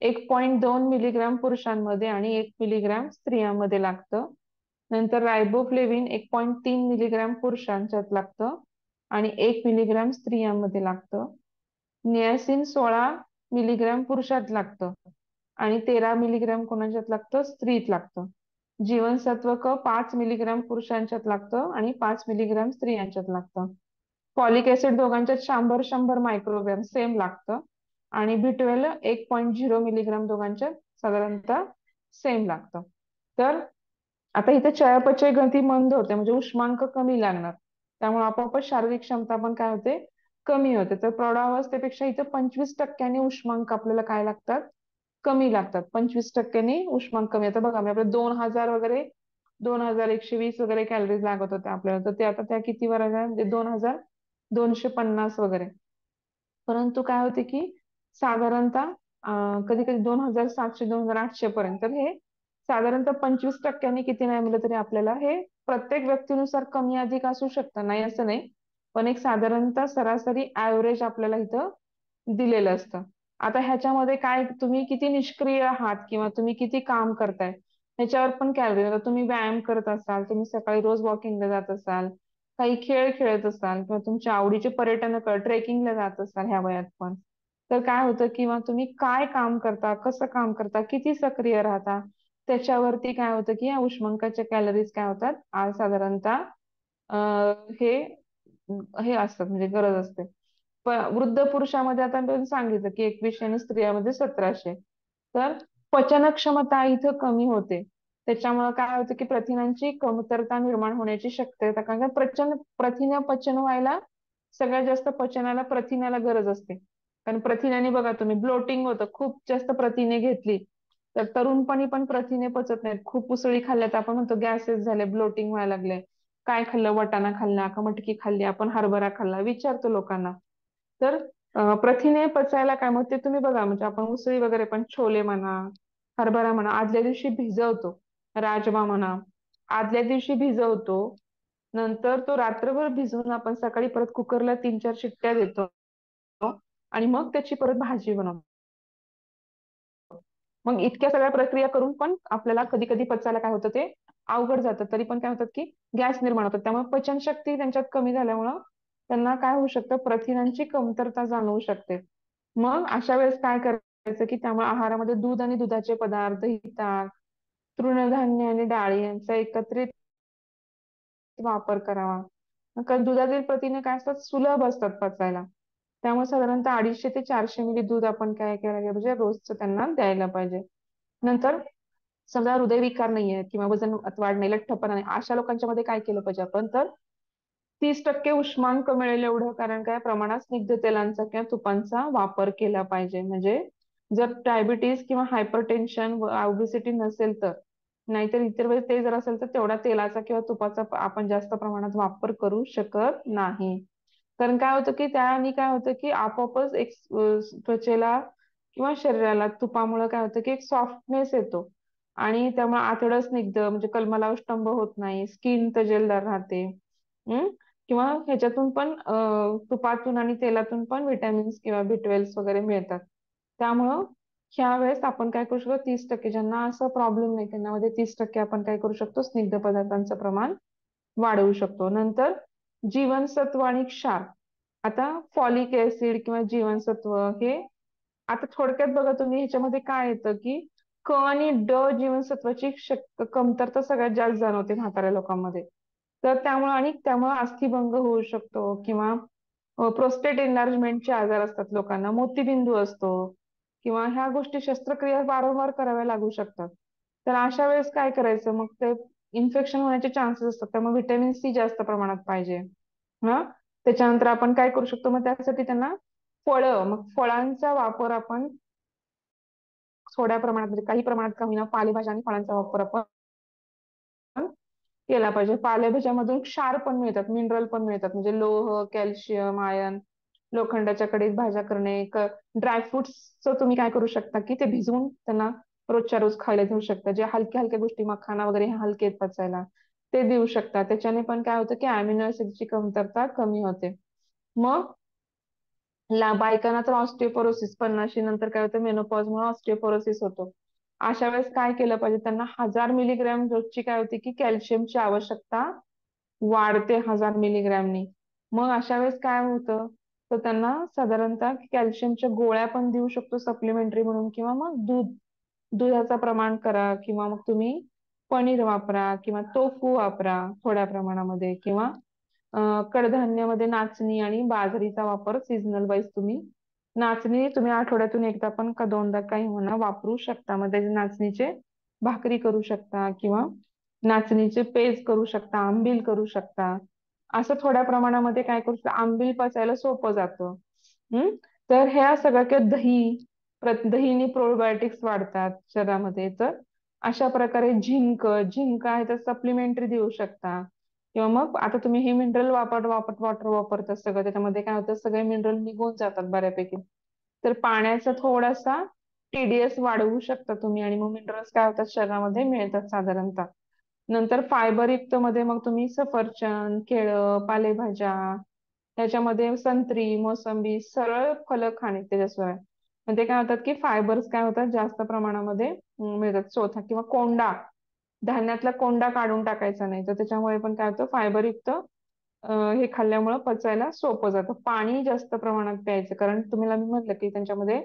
1.2 मिलीग्रॅम पुरुषांमध्ये आणि 1 मिलीग्रॅम स्त्रियांमध्ये लागतं. नंतर रायबोफ्लेविन 1.3 मिलीग्रॅम पुरुषांच्यात लागतं आणि 1 मिलीग्रॅम स्त्रियांमध्ये लागतं. नियासिन 16 मिलीग्रॅम पुरुषात लागतं आणि 13 मिलीग्रॅम कोणाच्यात लागतं, स्त्रीत लागतं. जीवनसत्व क 5 मिलीग्रॅम पुरुषांच्यात लागतं आणि 5 मिलीग्रॅम स्त्रियांच्यात लागतं. फॉलिक ऍसिड दोघांच्यात 100-100 मायक्रोग्रॅम सेम लागतं आणि B12 1.0 मिलीग्रॅम दोघांच्यात साधारणतः सेम लागतं. तर आता इथे चयापचय गती मंद होते म्हणजे उष्मांक कमी लागणार, त्यामुळे आपोआपच शारीरिक क्षमता पण काय होते, कमी होते. तर प्रौढावस्थेपेक्षा इथे 25% उष्मांक आपल्याला काय लागतात, कमी लागतात. 25% उष्मांक कमी. आता बघा, मी आपल्या 2000 वगैरे 2120 वगैरे कॅलरीज लागत होत्या आपल्याला, तर ते आता त्या कितीवर आल्या, म्हणजे 2250 वगैरे. परंतु काय होते की साधारणतः कधी कधी 2700-2800 पर्यंत. तर हे साधारणतः 25% किती नाही म्हटलं तरी आपल्याला हे प्रत्येक व्यक्तीनुसार कमी अधिक असू शकतं, नाही असं नाही, पण एक साधारणतः सरासरी ऍव्हरेज आपल्याला इथं दिलेलं असतं. आता ह्याच्यामध्ये काय, तुम्ही किती निष्क्रिय आहात किंवा तुम्ही किती काम करताय ह्याच्यावर पण कॅलरी. आता तुम्ही व्यायाम करत असाल, तुम्ही सकाळी रोज वॉकिंगला जात असाल, काही खेळ खेळत असाल किंवा तुमच्या आवडीचे पर्यटन ट्रेकिंगला जात असाल ह्या वयात पण, तर काय होतं, किंवा तुम्ही काय काम करता, कसं काम करता, किती सक्रिय राहता, त्याच्यावरती काय होतं की या उष्मांकाच्या कॅलरीज काय होतात आज साधारणतः हे हे असतात, म्हणजे गरज असते. वृद्ध पुरुषामध्ये आता आपण सांगितलं की 2100 आणि स्त्रियामध्ये 1700. तर पचन क्षमता इथं कमी होते. त्याच्यामुळे काय होतं की प्रथिनांची कमतरता निर्माण होण्याची शक्यता, कारण का प्रथिने पचन व्हायला सगळ्यात जास्त पचनाला प्रथिनाला गरज असते. कारण प्रथिनाने बघा तुम्ही ब्लोटिंग होतं, खूप जास्त प्रथिने घेतली तर तरुणपणी पण प्रथिने पचत नाहीत. खूप उसळी खाल्ल्या तर आपण म्हणतो गॅसेस झाले, ब्लोटिंग व्हायला लागले. काय खाल्लं, वटाणा खाल्ला का मटकी खाल्ली, आपण हरभरा खाल्ला, विचारतो लोकांना. तर प्रथिने पचायला काय, मग ते तुम्ही बघा, म्हणजे आपण उसळी वगैरे पण छोले म्हणा, हरभरा म्हणा, आदल्या दिवशी भिजवतो. राजमा म्हणा, आदल्या दिवशी भिजवतो, नंतर तो रात्रभर भिजवून आपण सकाळी परत कुकरला 3-4 शिट्ट्या देतो आणि मग त्याची परत भाजी बनवतो. मग इतक्या सगळ्या प्रक्रिया करून पण आपल्याला कधी कधी पचायला काय होतं, ते अवघड जातं. तरी पण काय होतात की गॅस निर्माण होतात. त्यामुळे पचनशक्ती त्यांच्यात कमी झाल्यामुळं त्यांना काय होऊ शकतं, प्रथिनांची कमतरता जाणवू शकते. मग अशा वेळेस काय करायचं की त्यामुळे आहारामध्ये दूध आणि दुधाचे पदार्थ, ताक, तृणधान्य आणि डाळी यांचा एकत्रित वापर करावा. कारण दुधातील प्रथिने काय असतात, सुलभ असतात पचायला. त्यामुळे साधारणतः 250 ते 400 मिली दूध आपण काय करायला पाहिजे, रोजचं त्यांना द्यायला पाहिजे. नंतर समजा हृदयविकार नाहीये किंवा वजन वाढ नाही, लठ्ठपणा नाही, अशा लोकांच्या मध्ये काय केलं पाहिजे आपण, तर 30% उष्मांक मिळेल एवढं कारण काय प्रमाणात स्निग्ध तेलांचा किंवा तुपांचा वापर केला पाहिजे. म्हणजे जर डायबिटीज किंवा हायपरटेन्शन ओबेसिटी नसेल तर, नाहीतर इतर वेळेस ते जर असेल तर तेवढा तेलाचा किंवा तुपाचा आपण जास्त प्रमाणात वापर करू शकत नाही. कारण काय होतं की त्याने काय होतं की आपोआपच एक त्वचेला किंवा शरीराला तुपामुळे काय होतं की एक सॉफ्टनेस येतो. आणि त्यामुळे आतडं स्निग्ध म्हणजे कलमलाष्टंभ होत नाही, स्किन तजेलदार राहते. हम्म किंवा ह्याच्यातून पण तुपातून आणि तेलातून पण विटॅमिन्स किंवा B12 वगैरे मिळतात. त्यामुळं ह्या वेळेस आपण काय करू शकतो, 30% ज्यांना असं प्रॉब्लेम नाही त्यांना मध्ये 30% आपण काय करू शकतो, स्निग्ध पदार्थांचं प्रमाण वाढवू शकतो. नंतर जीवनसत्व आणि क्षार. आता फॉलिक ऍसिड किंवा जीवनसत्व हे आता थोडक्यात बघा तुम्ही ह्याच्यामध्ये काय येतं की क आणि ड जीवनसत्वाची कमतरता सगळ्यात जास्त जाणवते म्हाताऱ्या लोकांमध्ये. तर त्यामुळे अस्थिभंग होऊ शकतो किंवा प्रोस्टेट एन्लार्जमेंटचे आजार असतात लोकांना, मोतीबिंदू असतो किंवा ह्या गोष्टी शस्त्रक्रिया वारंवार कराव्या लागू शकतात. तर अशा वेळेस काय करायचं मग, ते इन्फेक्शन होण्याचे चान्सेस असतात. त्यामुळे व्हिटॅमिन सी जास्त प्रमाणात पाहिजे. हा त्याच्यानंतर आपण काय करू शकतो, मग त्यासाठी त्यांना फळं, मग फळांचा वापर आपण थोड्या प्रमाणात म्हणजे काही प्रमाणात का होईना पालेभाज्या आणि फळांचा वापर आपण केला पाहिजे. पालेभाज्यामधून क्षार पण मिळतात, मिनरल पण मिळतात, म्हणजे लोह, कॅल्शियम, आयर्न, लोखंडाच्या कडीत भाज्या करणे. ड्रायफ्रुट्सचं तुम्ही काय करू शकता की ते भिजवून त्यांना रोजच्या रोज खायला देऊ शकता. जे हलक्या हलक्या गोष्टी, मखाना वगैरे हे हलके आहेत पचायला, ते देऊ शकता. त्याच्याने पण काय होतं की अमिनो ऍसिडची कमतरता कमी होते. मग बायकांना तर ऑस्टिओपोरोसिस 50 नंतर काय होतं, मेनोपॉज मुळे ऑस्टिओपोरोसिस होतो. अशा वेळेस काय केलं पाहिजे, त्यांना 1000 मिलीग्रॅम रोजची काय होती की कॅल्शियमची आवश्यकता वाढते 1000 मिलीग्रॅमनी. मग अशा वेळेस काय होतं, तर त्यांना साधारणतः कॅल्शियमच्या गोळ्या पण देऊ शकतो सप्लिमेंटरी म्हणून, किंवा मग दुधाचं प्रमाण करा, किंवा मग तुम्ही पनीर वापरा किंवा टोफू वापरा थोड्या प्रमाणामध्ये, किंवा कडधान्यामध्ये नाचणी आणि बाजरीचा वापर सीझनल वाईज तुम्ही नाचणी तुम्ही आठवड्यातून एकदा पण का दोनदा काही होणार वापरू शकता. मग त्याचे नाचणीचे भाकरी करू शकता किंवा नाचणीचे पेज करू शकता, आंबील करू शकता. असं थोड्या प्रमाणामध्ये काय करू शकता, आंबील पचायला सोपं जातं. हम्म तर ह्या सगळ्या किंवा दही, दहीने प्रोबायोटिक्स वाढतात शरीरामध्ये. तर अशा प्रकारे झिंक आहे तर सप्लिमेंटरी देऊ शकता. किंवा मग आता तुम्ही हे मिनरल वॉटर वापरता सगळं, त्याच्यामध्ये काय होतं, सगळे मिनरल निघून जातात बऱ्यापैकी. तर पाण्याचा थोडासा TDS वाढवू शकता तुम्ही, आणि मग मिनरल्स काय होतात शरीरामध्ये मिळतात साधारणतः. नंतर फायबर युक्त मध्ये मग तुम्ही सफरचंद, केळं, पालेभाज्या, त्याच्यामध्ये संत्री, मोसंबी, सरळ फळं खाणे त्याच्याशिवाय. म्हणजे काय होतात की फायबर्स काय होतात जास्त प्रमाणामध्ये मिळतात. चौथा किंवा कोंडा, धान्यातला कोंडा काढून टाकायचा नाही, तर त्याच्यामुळे पण काय होतं, फायबरयुक्त हे खाल्ल्यामुळं पचायला सोपं जातं. पाणी जास्त प्रमाणात प्यायचं, कारण तुम्हाला मी म्हटलं की त्यांच्यामध्ये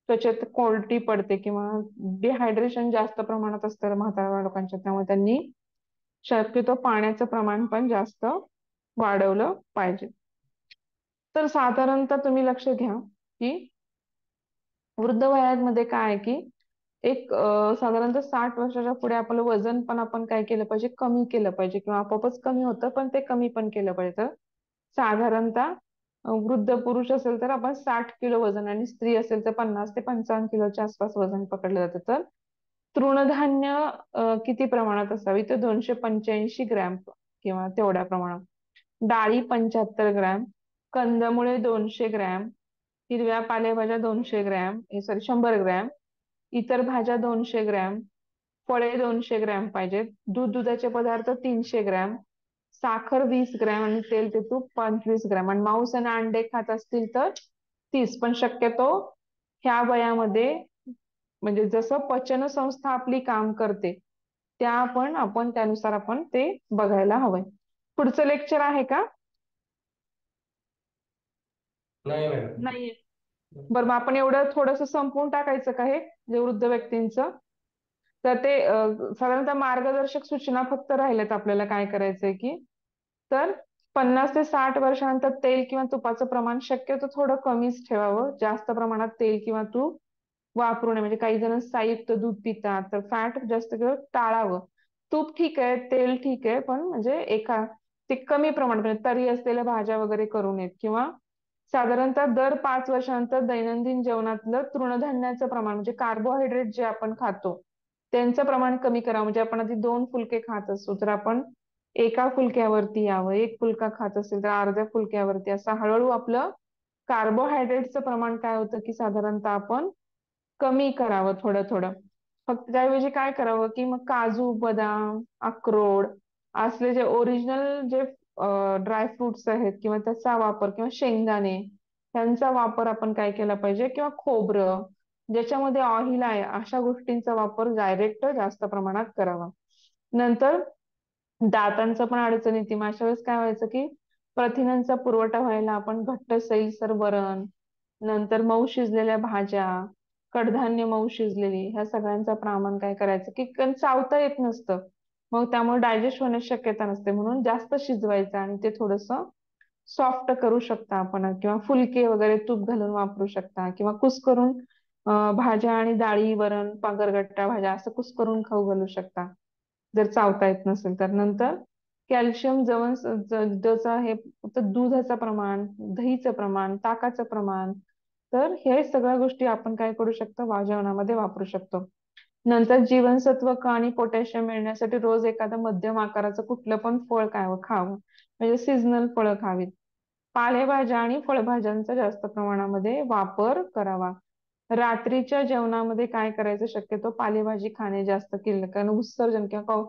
त्वचेत कोरडी पडते किंवा डिहायड्रेशन जास्त प्रमाणात असतं म्हाताऱ्या लोकांच्या, त्यामुळे त्यांनी शक्यतो पाण्याचं प्रमाण पण जास्त वाढवलं पाहिजे. तर साधारणतः तुम्ही लक्ष घ्या की वृद्ध वयामध्ये काय आहे की एक साधारणतः 60 वर्षाच्या पुढे आपलं वजन पण आपण काय केलं पाहिजे, कमी केलं पाहिजे, किंवा आपोआपच कमी होतं पण ते कमी पण केलं पाहिजे. तर साधारणतः वृद्ध पुरुष असेल तर आपण 60 किलो वजन, आणि स्त्री असेल तर 50 ते 55 किलोच्या आसपास वजन पकडलं जातं. तर तृणधान्य किती प्रमाणात असावी, तर 285 ग्रॅम किंवा तेवढ्या प्रमाणात. डाळी 75 ग्रॅम, कंदमुळे 200 ग्रॅम, हिरव्या पालेभाज्या 200 ग्रॅम, सॉरी 100 ग्रॅम, इतर भाज्या 200 ग्रॅम, फळे 200 ग्रॅम पाहिजेत, दुधाचे पदार्थ 300 ग्रॅम, साखर 20 ग्रॅम, आणि तेल ते तूप 25 ग्रॅम, आणि मांस आणि अंडे खात असतील तर 30. पण शक्यतो ह्या वयामध्ये म्हणजे जसं पचन संस्था आपली काम करते त्या आपण त्यानुसार आपण ते बघायला हवंय. पुढचं लेक्चर आहे का? नाही मॅडम. नाहीये. बरं, मग आपण एवढं थोडस संपवून टाकायचं का हे जे वृद्ध व्यक्तींचं. तर ते साधारणतः मार्गदर्शक सूचना फक्त राहिल्यात आपल्याला काय करायचंय की, तर 50 ते 60 वर्षानंतर तेल किंवा तुपाचं प्रमाण शक्यतो थोडं कमीच ठेवावं. जास्त प्रमाणात तेल किंवा तूप वापरू नये. म्हणजे काही जण सायुक्त दूध पितात, तर फॅट जास्त किंवा टाळावं. तूप ठीक आहे, तेल ठीक आहे, पण म्हणजे ते कमी प्रमाणात, म्हणजे तरी असलेल्या भाज्या वगैरे करू नयेत. किंवा साधारणतः दर 5 वर्षानंतर दैनंदिन जेवणातलं तृणधान्याचं प्रमाण, म्हणजे कार्बोहायड्रेट जे आपण खातो त्यांचं प्रमाण कमी करावं. म्हणजे आपण आधी 2 फुलके खात असतो तर आपण एका फुलक्यावरती यावं, एक फुलका खात असेल तर अर्ध्या फुलक्यावरती, असं हळूहळू आपलं कार्बोहायड्रेटचं प्रमाण काय होतं की साधारणतः आपण कमी करावं थोडं थोडं. फक्त त्याऐवजी काय करावं की मग काजू, बदाम, अक्रोड असले जे ओरिजिनल जे ड्रायफ्रुट्स आहेत किंवा त्याचा वापर किंवा शेंगदाणे त्यांचा वापर आपण काय केला पाहिजे किंवा खोबरं ज्याच्यामध्ये ऑइल आहे अशा गोष्टींचा वापर डायरेक्ट जास्त प्रमाणात करावा. नंतर दातांचं पण अडचण येते. मग अशा वेळेस काय व्हायचं की प्रथिनांचा पुरवठा व्हायला आपण घट्ट सैलसर वरण, नंतर मऊ शिजलेल्या भाज्या, कडधान्य मऊ शिजलेली ह्या सगळ्यांचं प्रमाण काय करायचं की कारण चावता येत नसतं. मग त्यामुळे डायजेस्ट होण्याची शक्यता नसते म्हणून जास्त शिजवायचं आणि ते थोडंसं सॉफ्ट करू शकता आपण किंवा फुलके वगैरे तूप घालून वापरू शकता किंवा कुस्करून भाज्या आणि डाळी, वरण, पांगरगट्टा भाज्या असं कुस्करून खाऊ घालू शकता. जर चावता येत नसेल तर. नंतर कॅल्शियम जवळ जसं हे फक्त दुधाचं प्रमाण, दहीचं प्रमाण, ताकाचं प्रमाण, तर हे सगळ्या गोष्टी आपण काय करू शकतो जेवणामध्ये वापरू शकतो. नंतर जीवनसत्व क आणि पोटॅशियम मिळण्यासाठी रोज एखादं मध्यम आकाराचं कुठलं पण फळ काय खावं म्हणजे सीझनल फळं खावीत. पालेभाज्या आणि फळभाज्यांचा जास्त प्रमाणामध्ये वापर करावा. रात्रीच्या जेवणामध्ये काय करायचं शक्यतो पालेभाजी खाणे जास्त केलं कारण उत्सर्जन किंवा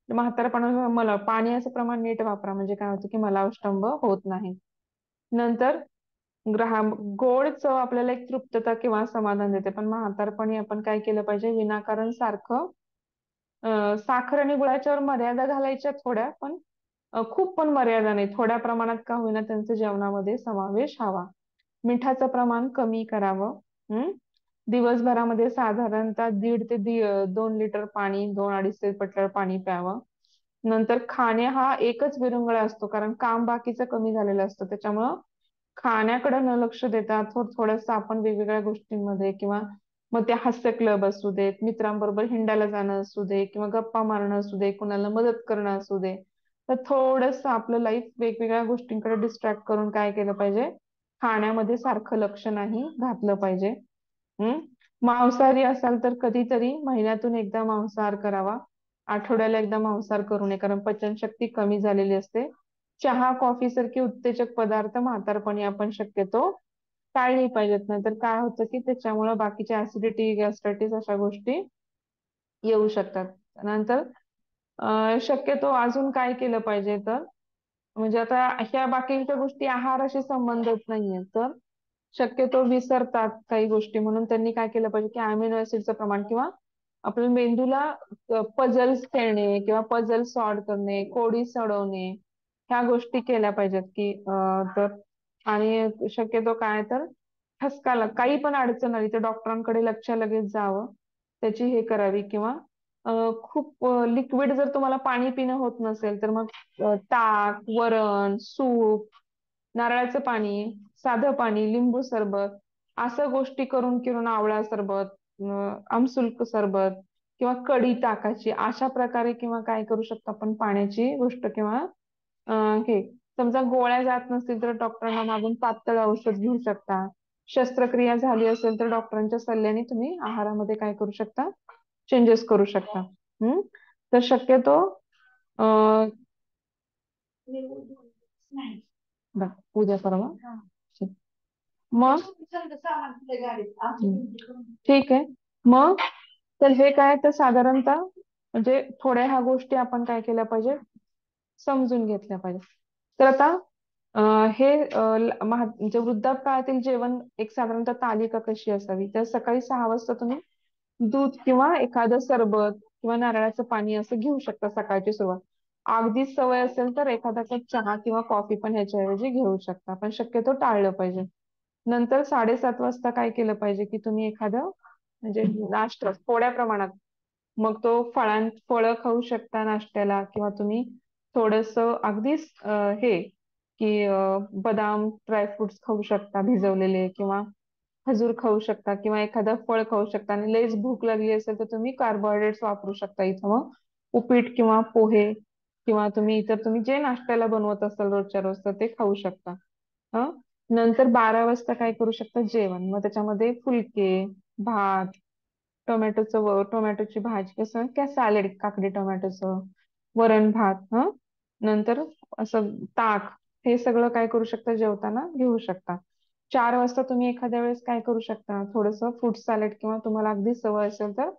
म्हातारपणा मला पाण्याचं प्रमाण नीट वापरा म्हणजे काय होतं की मलावष्टंभ होत नाही. नंतर ग्रहा गोड चव आपल्याला एक तृप्तता किंवा समाधान देते पण म्हातारपणी आपण काय केलं पाहिजे विनाकारण सारखं साखर आणि गुळाच्यावर मर्यादा घालायच्या थोड्या पण खूप पण मर्यादा नाही थोड्या प्रमाणात का होईना त्यांच्या जेवणामध्ये समावेश हवा. मिठाचं प्रमाण कमी करावं. दिवसभरामध्ये साधारणतः 1.5 ते 2 लिटर पाणी 2-2.5 लिटर पाणी प्यावं. नंतर खाणे हा एकच विरंगुळा असतो कारण काम बाकीचं कमी झालेलं असतं त्याच्यामुळं खाण्याकडे न लक्ष देता थोडंसं आपण वेगवेगळ्या गोष्टींमध्ये किंवा मग ते हास्य क्लब असू देत मित्रांबरोबर हिंडायला जाणं असू दे किंवा गप्पा मारणं असू दे कुणाला मदत करणं असू दे तर थोडंसं आपलं लाईफ वेगवेगळ्या गोष्टींकडे डिस्ट्रॅक्ट करून काय केलं पाहिजे खाण्यामध्ये सारखं लक्ष नाही घातलं पाहिजे. हम्म मांसाहारी असाल तर कधीतरी महिन्यातून एकदा मांसाहार करावा. आठवड्याला एकदा मांसाहार करू नये कारण पचनशक्ती कमी झालेली असते. चहा कॉफी सारखे उत्तेजक पदार्थ म्हातारपणी आपण शक्यतो टाळली पाहिजेत नाहीतर काय होतं की त्याच्यामुळे बाकीच्या ऍसिडिटी गॅस्ट्रायटिस अशा गोष्टी येऊ शकतात. नंतर शक्यतो अजून काय केलं पाहिजे तर म्हणजे आता ह्या बाकीच्या गोष्टी आहाराशी संबंधित नाहीये तर शक्यतो विसरतात काही गोष्टी म्हणून त्यांनी काय केलं पाहिजे की अमिनो ऍसिडचं प्रमाण किंवा आपल्या मेंदूला पझल्स खेळणे किंवा पझल सॉल्व करणे कोडी सोडवणे ह्या गोष्टी केल्या पाहिजेत की तर आणि शक्यतो काय तर ठसकाला काही पण अडचण आली तर डॉक्टरांकडे लक्ष लगेच जावं त्याची हे करावी किंवा खूप लिक्विड जर तुम्हाला पाणी पिणं होत नसेल तर मग ताक, वरण, सूप, नारळाचं पाणी, साधं पाणी, लिंबू सरबत असं गोष्टी करून किंवा आवळा सरबत, आमसुलक सरबत किंवा कढी ताकाची अशा प्रकारे किंवा काय करू शकतो आपण पाण्याची गोष्ट किंवा हे समजा गोळ्या जात नसतील तर डॉक्टरांना मागून पातळ औषध घेऊ शकता. शस्त्रक्रिया झाली असेल तर डॉक्टरांच्या सल्ल्याने तुम्ही आहारामध्ये काय करू शकता चेंजेस करू शकता. तर शक्यतो अं, उद्या परवा ठीक. मग ठीक आहे मग तर हे काय तर साधारणतः म्हणजे थोड्या ह्या गोष्टी आपण काय केल्या पाहिजे समजून घेतल्या पाहिजे. तर आता हे म्हणजे वृद्धापकाळातील जेवण एक साधारणतः तालिका कशी असावी तर सकाळी 6 वाजता तुम्ही दूध किंवा एखादं सरबत किंवा नारळाचं पाणी असं घेऊ शकता सकाळची सुरुवात. अगदीच सवय असेल तर एखादा कप चहा किंवा कॉफी पण ह्याच्याऐवजी घेऊ शकता पण शक्यतो टाळलं पाहिजे. नंतर 7:30 वाजता काय केलं पाहिजे की तुम्ही एखादं म्हणजे नाश्ता थोड्या प्रमाणात मग तो फळं खाऊ शकता नाश्त्याला किंवा तुम्ही थोडस अगदीच हे की बदाम ड्रायफ्रुट्स खाऊ शकता भिजवलेले किंवा खजूर खाऊ शकता किंवा एखादं फळ खाऊ शकता आणि लयच भूक लागली असेल तर तुम्ही कार्बोहायड्रेट्स वापरू शकता इथं मग उपीट किंवा पोहे किंवा तुम्ही इतर तुम्ही जे नाश्त्याला बनवत असाल रोजच्या रोज तर ते खाऊ शकता. हं नंतर 12 वाजता काय करू शकता जेवण मग त्याच्यामध्ये फुलके भात टोमॅटोची भाजी कसं काय सॅलेड काकडी टोमॅटोचं वरण भात नंतर असं ताक हे सगळं काय करू शकता जेवताना घेऊ शकता. 4 वाजता तुम्ही एखाद्या वेळेस काय करू शकता थोडंसं फ्रूट सॅलेड किंवा तुम्हाला अगदी सवय असेल तर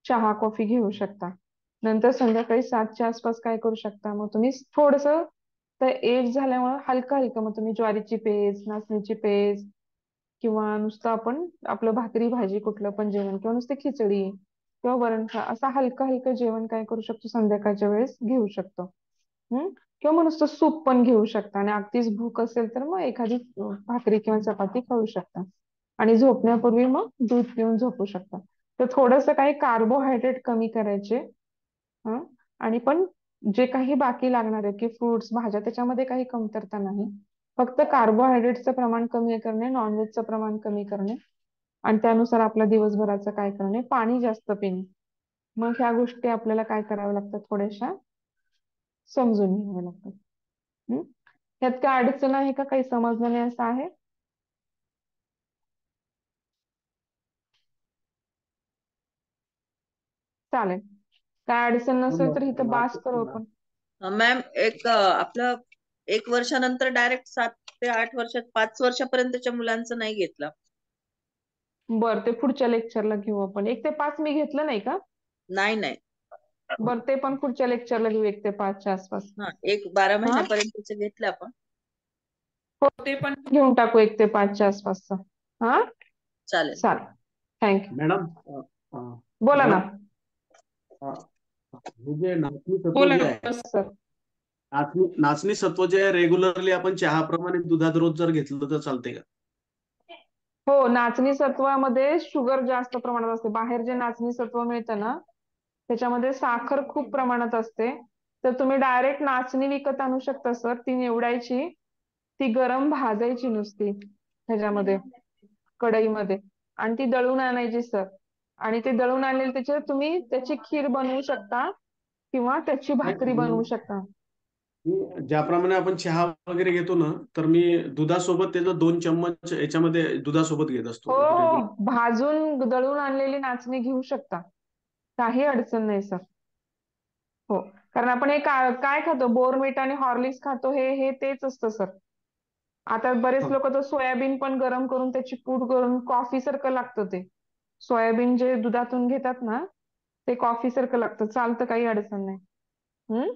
चहा कॉफी घेऊ शकता. नंतर संध्याकाळी 7च्या आसपास काय करू शकता, मग तुम्ही थोडस तर एज झाल्यामुळे हलकं हलकं मग तुम्ही ज्वारीची पेज, नाचणीची पेज किंवा नुसतं आपण आपलं भाकरी भाजी कुठलं पण जेवण किंवा नुसती खिचडी किंवा वरण असं हलकं हलकं जेवण काय करू शकतो संध्याकाळच्या वेळेस घेऊ शकतो. किंवा मग नुसतं सूप पण घेऊ शकता आणि अगदीच भूक असेल तर मग एखादी भाकरी किंवा चपाती खाऊ शकता आणि झोपण्यापूर्वी मग दूध पिऊन झोपू शकता. तर थोडंसं काही कार्बोहायड्रेट कमी करायचे. हं आणि पण जे काही बाकी लागणार आहे की फ्रुट्स भाज्या त्याच्यामध्ये काही कमतरता नाही. फक्त कार्बोहायड्रेटचं प्रमाण कमी करणे, नॉनव्हेजचं प्रमाण कमी करणे आणि त्यानुसार आपल्या दिवसभराचं काय करणे, पाणी जास्त पिणे. मग ह्या गोष्टी आपल्याला काय कराव्या लागतात, थोड्याशा समजून घ्याव्या लागतात. हं? यात काय अडचण आहे का, काही समजलं नाही असं आहे? चालेल. काय अडचण नसेल तर इथं बास करू आपण. मॅम आपलं 1 वर्षानंतर डायरेक्ट 7 ते 8 वर्षात 5 वर्षापर्यंतच्या मुलांचं नाही घेतलं. बरं, ते पुढच्या लेक्चरला घेऊ आपण. 1 ते 5 मी घेतलं नाही का? नाही. बरं, ते पण पुढच्या लेक्चरला घेऊ 1 ते 5च्या आसपास. हा 12 हा महिन्यापर्यंतच घेतलं आपण. हो, ते पण घेऊन टाकू 1 ते 5च्या आसपासचं. हा चालेल. चालेल. थँक्यू. मॅडम बोला ना. मॅडम हे जे नाचणी सत्व बोला जे ना आहे, सर. नाचणी सत्व जे आहे रेग्युलरली आपण चहाप्रमाणे दुधात रोज जर घेतलं तर चालते का? हो, नाचणी सत्वामध्ये शुगर जास्त प्रमाणात असते. बाहेर जे नाचणी सत्व मिळतं ना त्याच्यामध्ये साखर खूप प्रमाणात असते. तर तुम्ही डायरेक्ट नाचणी विकत आणू शकता सर. ती निवडायची, ती गरम भाजायची नुसती ह्याच्यामध्ये कढईमध्ये आणि ती दळून आणायची सर. आणि ते दळून आणलेली त्याच्यात तुम्ही त्याची खीर बनवू शकता किंवा त्याची भाकरी बनवू शकता. मी ज्याप्रमाणे आपण चहा वगैरे घेतो ना, तर मी दुधासोबत त्याचं 2 चम्मच याच्यामध्ये दुधासोबत घेत असतो हो हो, रेग्युलर. भाजून दळून आणलेली नाचणी घेऊ शकता, काही अडचण नाही सर. हो, कारण आपण हे काय खातो, बोर्नव्हिटा आणि हॉर्लिक्स खातो, हे हे तेच असतं सर. आता बरेच लोक तर सोयाबीन पण गरम करून त्याची पूड करून कॉफी सारखं लागतं ते. सोयाबीन जे दुधातून घेतात ना ते कॉफी सारखं लागतं. चालतं, काही अडचण नाही. हम्म.